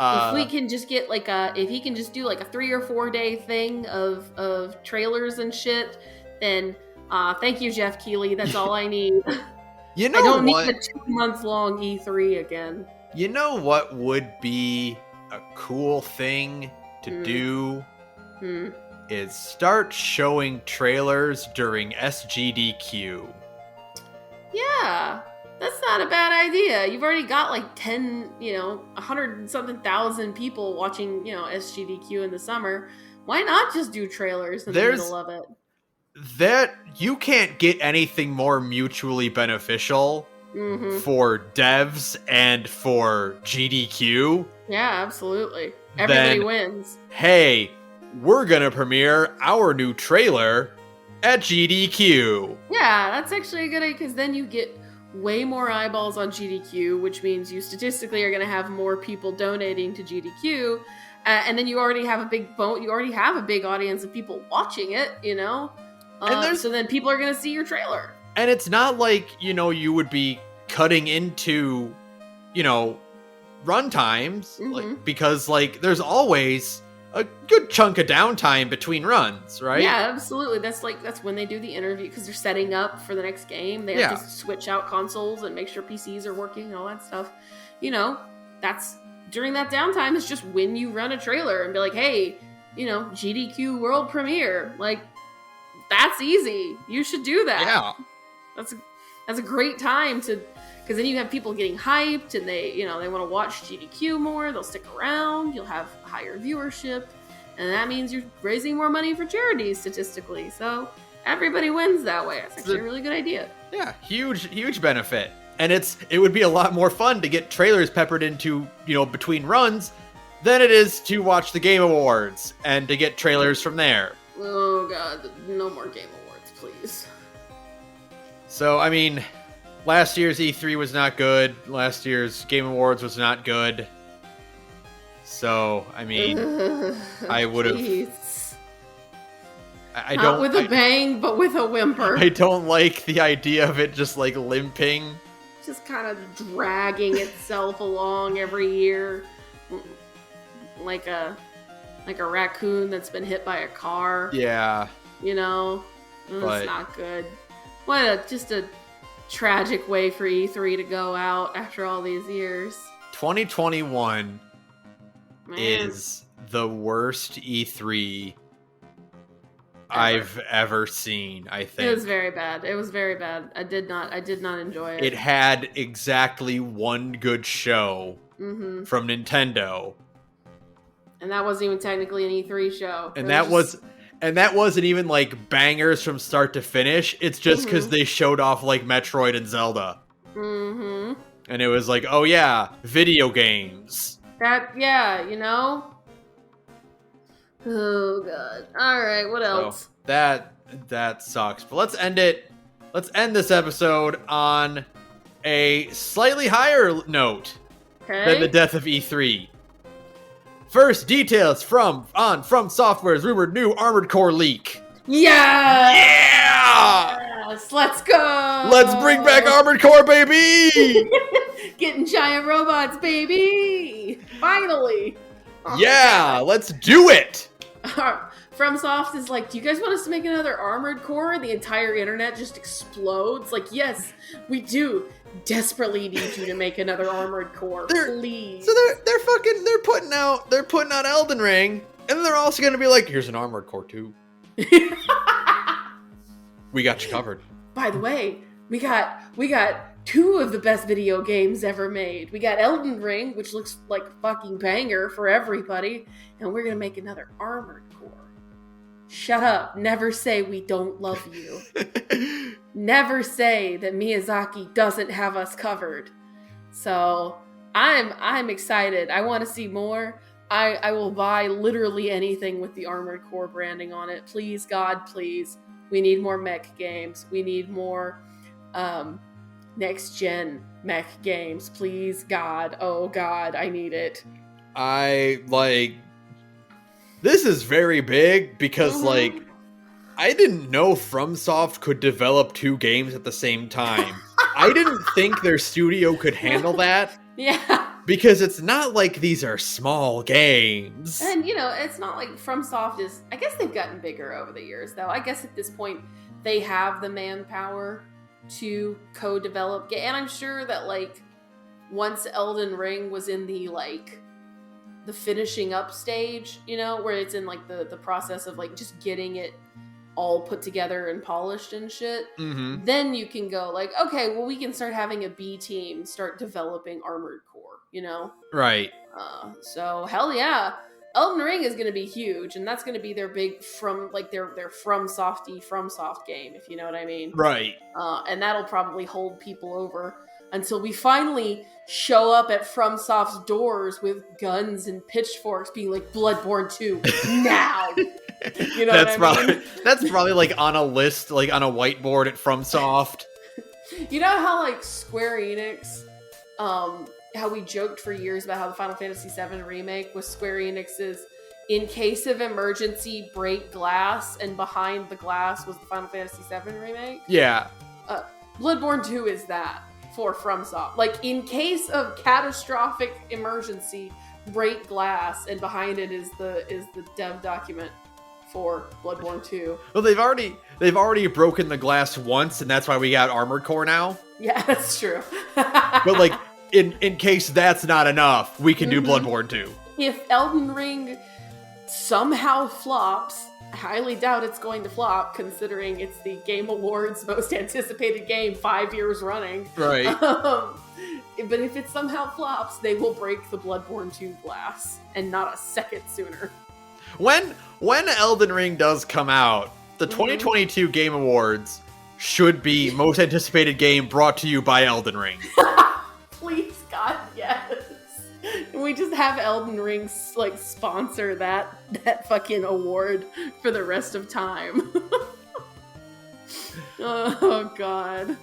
Speaker 2: If we can just get if he can just do a 3 or 4 day thing of trailers and shit, then thank you, Jeff Keighley. That's all I need. I don't need the 2 month long E3 again.
Speaker 1: You know what would be a cool thing to do? Is start showing trailers during SGDQ.
Speaker 2: Yeah. That's not a bad idea. You've already got 100 and something thousand people watching, SGDQ in the summer. Why not just do trailers in the middle of it?
Speaker 1: That you can't get anything more mutually beneficial for devs and for GDQ.
Speaker 2: Yeah, absolutely. Everybody wins.
Speaker 1: Hey, we're gonna premiere our new trailer at GDQ.
Speaker 2: Yeah, that's actually a good idea, because then you get way more eyeballs on GDQ, which means you statistically are going to have more people donating to GDQ, and then you already have a big audience of people watching it, so then people are going to see your trailer.
Speaker 1: And it's not like, you would be cutting into, run times, because there's always a good chunk of downtime between runs, right?
Speaker 2: Yeah, absolutely. That's when they do the interview, because they're setting up for the next game. They have to switch out consoles and make sure PCs are working and all that stuff. That's during that downtime. It's just when you run a trailer and be like, hey, GDQ world premiere. Like, that's easy. You should do that.
Speaker 1: Yeah.
Speaker 2: That's a great time to, because then you have people getting hyped and they want to watch GDQ more. They'll stick around. You'll have higher viewership, and that means you're raising more money for charities statistically. So everybody wins that way. It's actually a really good idea.
Speaker 1: Yeah, huge benefit. And it would be a lot more fun to get trailers peppered into, between runs than it is to watch the Game Awards and to get trailers from there.
Speaker 2: Oh god, no more Game Awards, please.
Speaker 1: So, I mean, last year's E3 was not good. Last year's Game Awards was not good. So, I mean, I would have...
Speaker 2: Not with a bang, but with a whimper.
Speaker 1: I don't like the idea of it just, limping.
Speaker 2: Just kind of dragging itself along every year. Like a raccoon that's been hit by a car.
Speaker 1: Yeah.
Speaker 2: It's not good. Just a tragic way for E3 to go out after all these years.
Speaker 1: 2021 is the worst E3 I've ever seen, I think.
Speaker 2: It was very bad. I did not enjoy it.
Speaker 1: It had exactly one good show from Nintendo.
Speaker 2: And that wasn't even technically an E3 show.
Speaker 1: And that wasn't even bangers from start to finish. It's just because they showed off Metroid and Zelda. And it was oh yeah, video games.
Speaker 2: Oh god. Alright, what else?
Speaker 1: So that sucks. But let's end it. Let's end this episode on a slightly higher note than the death of E3. First, details from Software's rumored new Armored Core leak.
Speaker 2: Yeah!
Speaker 1: Yes!
Speaker 2: Let's go!
Speaker 1: Let's bring back Armored Core, baby!
Speaker 2: Getting giant robots, baby! Finally!
Speaker 1: Oh, yeah, let's do it!
Speaker 2: FromSoft is do you guys want us to make another Armored Core? And the entire internet just explodes. Yes, we do. Desperately need you to make another Armored Core, please.
Speaker 1: So they're putting out Elden Ring, and then they're also gonna be here's an Armored Core 2. We got you covered.
Speaker 2: By the way, we got 2 of the best video games ever made. We got Elden Ring, which looks like a fucking banger for everybody, and we're gonna make another Armored Core. Shut up. Never say we don't love you. Never say that Miyazaki doesn't have us covered. So I'm excited. I want to see more. I will buy literally anything with the Armored Core branding on it. Please, God, please. We need more mech games. We need more next-gen mech games. Please, God. Oh, God, I need it.
Speaker 1: This is very big because, I didn't know FromSoft could develop 2 games at the same time. I didn't think their studio could handle that.
Speaker 2: Yeah.
Speaker 1: Because it's not these are small games.
Speaker 2: And, it's not FromSoft is... I guess they've gotten bigger over the years, though. I guess at this point, they have the manpower to co-develop. And I'm sure that, once Elden Ring was in the finishing up stage, where it's in, the process of, just getting it all put together and polished and shit, then you can go, okay, well, we can start having a B team start developing Armored Core,
Speaker 1: Right.
Speaker 2: So, hell yeah. Elden Ring is going to be huge, and that's going to be their big their FromSoft game, if you know what I mean.
Speaker 1: Right.
Speaker 2: And that'll probably hold people over until we finally show up at FromSoft's doors with guns and pitchforks being Bloodborne 2, now! You know
Speaker 1: that's probably on a list, on a whiteboard at FromSoft.
Speaker 2: You know how Square Enix, how we joked for years about how the Final Fantasy VII remake was Square Enix's in case of emergency break glass, and behind the glass was the Final Fantasy VII remake?
Speaker 1: Yeah.
Speaker 2: Bloodborne 2 is that for FromSoft. In case of catastrophic emergency, break glass, and behind it is the dev document for Bloodborne 2.
Speaker 1: Well, they've already broken the glass once, and that's why we got Armored Core now.
Speaker 2: Yeah, that's true.
Speaker 1: But in case that's not enough, we can do Bloodborne 2.
Speaker 2: If Elden Ring somehow flops, I highly doubt it's going to flop, considering it's the Game Awards most anticipated game 5 years running.
Speaker 1: Right.
Speaker 2: But if it somehow flops, they will break the Bloodborne 2 glass, and not a second sooner.
Speaker 1: When Elden Ring does come out, the 2022 Game Awards should be most anticipated game brought to you by Elden Ring.
Speaker 2: Please, God, yes. We just have Elden Ring like sponsor that fucking award for the rest of time. Oh God.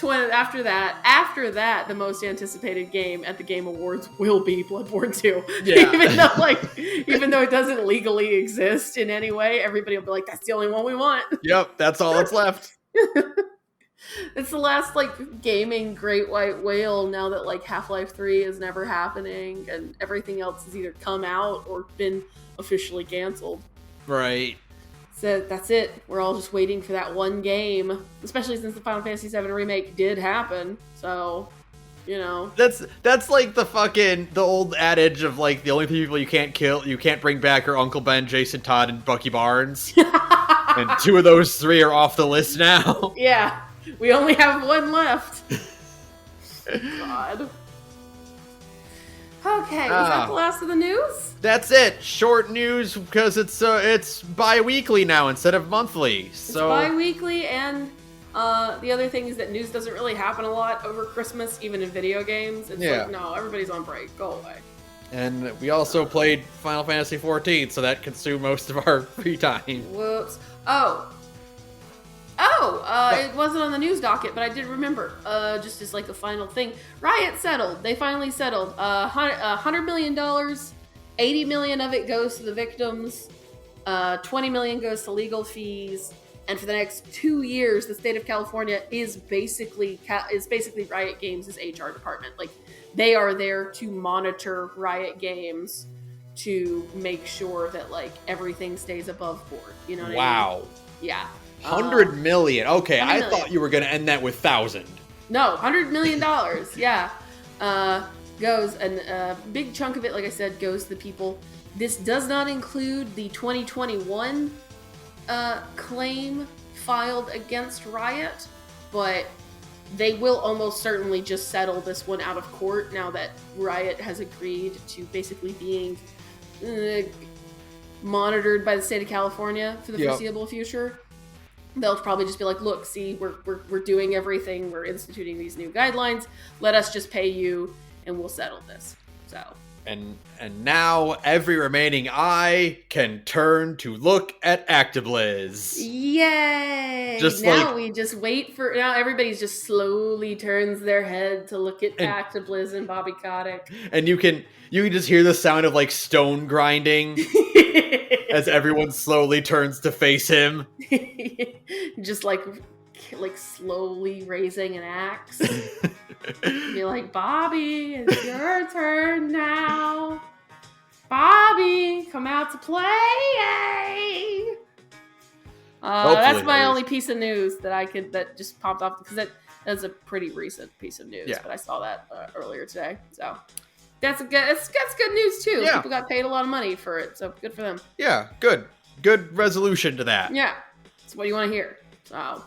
Speaker 2: After that, the most anticipated game at the Game Awards will be Bloodborne 2. Yeah. even though it doesn't legally exist in any way, everybody will be like, that's the only one we want.
Speaker 1: Yep, that's all that's left.
Speaker 2: It's the last gaming great white whale now that Half-Life 3 is never happening and everything else has either come out or been officially canceled.
Speaker 1: Right.
Speaker 2: So that's it. We're all just waiting for that one game, especially since the Final Fantasy VII remake did happen. So,
Speaker 1: that's like the old adage of the only people you can't bring back are Uncle Ben, Jason Todd, and Bucky Barnes. And 2 of those 3 are off the list now.
Speaker 2: Yeah. We only have 1 left. God. Okay, is that the last of the news?
Speaker 1: That's it. Short news because it's bi-weekly now instead of monthly.
Speaker 2: It's bi-weekly, and the other thing is that news doesn't really happen a lot over Christmas, even in video games. It's no, everybody's on break. Go away.
Speaker 1: And we also played Final Fantasy XIV, so that consumed most of our free time.
Speaker 2: Whoops. It wasn't on the news docket, but I did remember, just as a final thing. Riot settled. They finally settled. $100 million, $80 million of it goes to the victims, $20 million goes to legal fees, and for the next 2 years, the state of California is basically Riot Games' HR department. They are there to monitor Riot Games to make sure that everything stays above board. You know what I mean?
Speaker 1: Wow.
Speaker 2: Yeah.
Speaker 1: 100 million. Okay,
Speaker 2: 100
Speaker 1: I
Speaker 2: million.
Speaker 1: thought you were going to end that with 1,000.
Speaker 2: No, $100 million. Yeah. Goes, and a big chunk of it, like I said, goes to the people. This does not include the 2021 claim filed against Riot, but they will almost certainly just settle this one out of court now that Riot has agreed to basically being monitored by the state of California for the foreseeable future. They'll probably just be like, look, see, we're doing everything. We're instituting these new guidelines. Let us just pay you and we'll settle this. So.
Speaker 1: And now every remaining eye can turn to look at ActiBliz.
Speaker 2: Yay! We just wait for... Now everybody's just slowly turns their head to look at ActiBliz and Bobby Kotick.
Speaker 1: And you can just hear the sound of stone grinding as everyone slowly turns to face him.
Speaker 2: Just slowly raising an axe. Be like, Bobby, it's your turn now. Bobby, come out to play. That's my only piece of news that just popped off, because that's a pretty recent piece of news. Yeah. But I saw that earlier today. So that's good news too. Yeah. People got paid a lot of money for it, so good for them.
Speaker 1: Yeah, good resolution to that.
Speaker 2: Yeah, that's what you want to hear. So,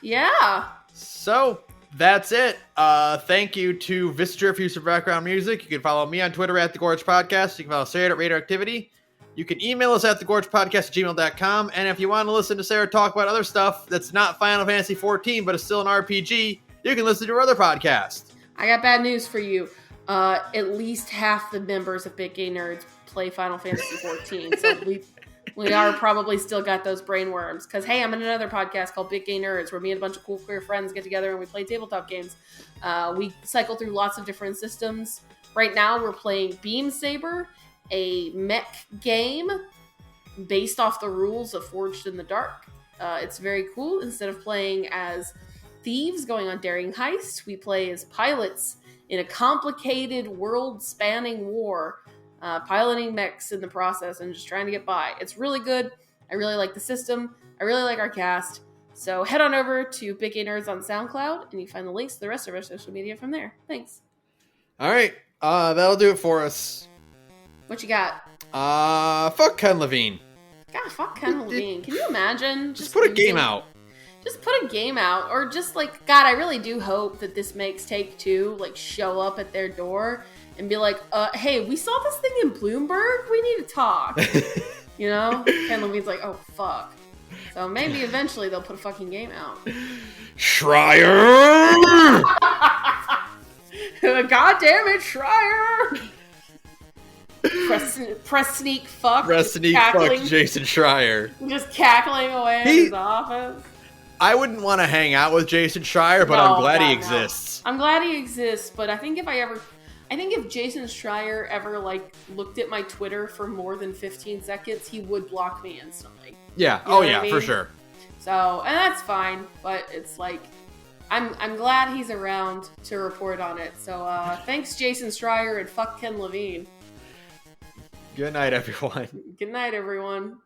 Speaker 2: yeah.
Speaker 1: So that's it. Thank you to Vistor for use of background music. You can follow me on Twitter at thegorgepodcast. You can follow Sara at radioinactivity. You can email us at thegorgepodcast@gmail.com. And if you want to listen to Sara talk about other stuff that's not Final Fantasy XIV, but is still an RPG, you can listen to her other podcast.
Speaker 2: I got bad news for you. At least half the members of Big Gay Nerds play Final Fantasy XIV. So we are probably still got those brain worms. Because, hey, I'm in another podcast called Big Gay Nerds, where me and a bunch of cool queer friends get together and we play tabletop games. We cycle through lots of different systems. Right now, we're playing Beam Saber, a mech game based off the rules of Forged in the Dark. It's very cool. Instead of playing as thieves going on daring heists, we play as pilots in a complicated world-spanning war, piloting mechs in the process and just trying to get by. It's really good. I really like the system. I really like our cast. So head on over to Big Gay Nerds on SoundCloud, and you find the links to the rest of our social media from there. Thanks.
Speaker 1: All right. That'll do it for us.
Speaker 2: What you got?
Speaker 1: Fuck Ken Levine.
Speaker 2: God, fuck Ken Levine. Can you imagine?
Speaker 1: Just put a game out.
Speaker 2: Just put a game out, or just like, God, I really do hope that this makes Take-Two like show up at their door and be like, hey, we saw this thing in Bloomberg. We need to talk. You know? Ken Levine's like, oh fuck. So maybe eventually they'll put a fucking game out.
Speaker 1: Schreier!
Speaker 2: God damn it, Schreier! Press sneak fuck.
Speaker 1: Press sneak fuck Jason Schreier.
Speaker 2: Just cackling away in his office.
Speaker 1: I wouldn't want to hang out with Jason Schreier, but I'm glad he exists.
Speaker 2: I'm glad he exists, but I think if Jason Schreier ever like looked at my Twitter for more than 15 seconds, he would block me instantly.
Speaker 1: Yeah.
Speaker 2: You know
Speaker 1: yeah,
Speaker 2: I mean?
Speaker 1: For sure.
Speaker 2: So, and that's fine, but it's like I'm glad he's around to report on it. So, thanks Jason Schreier and fuck Ken Levine.
Speaker 1: Good night, everyone.
Speaker 2: Good night, everyone.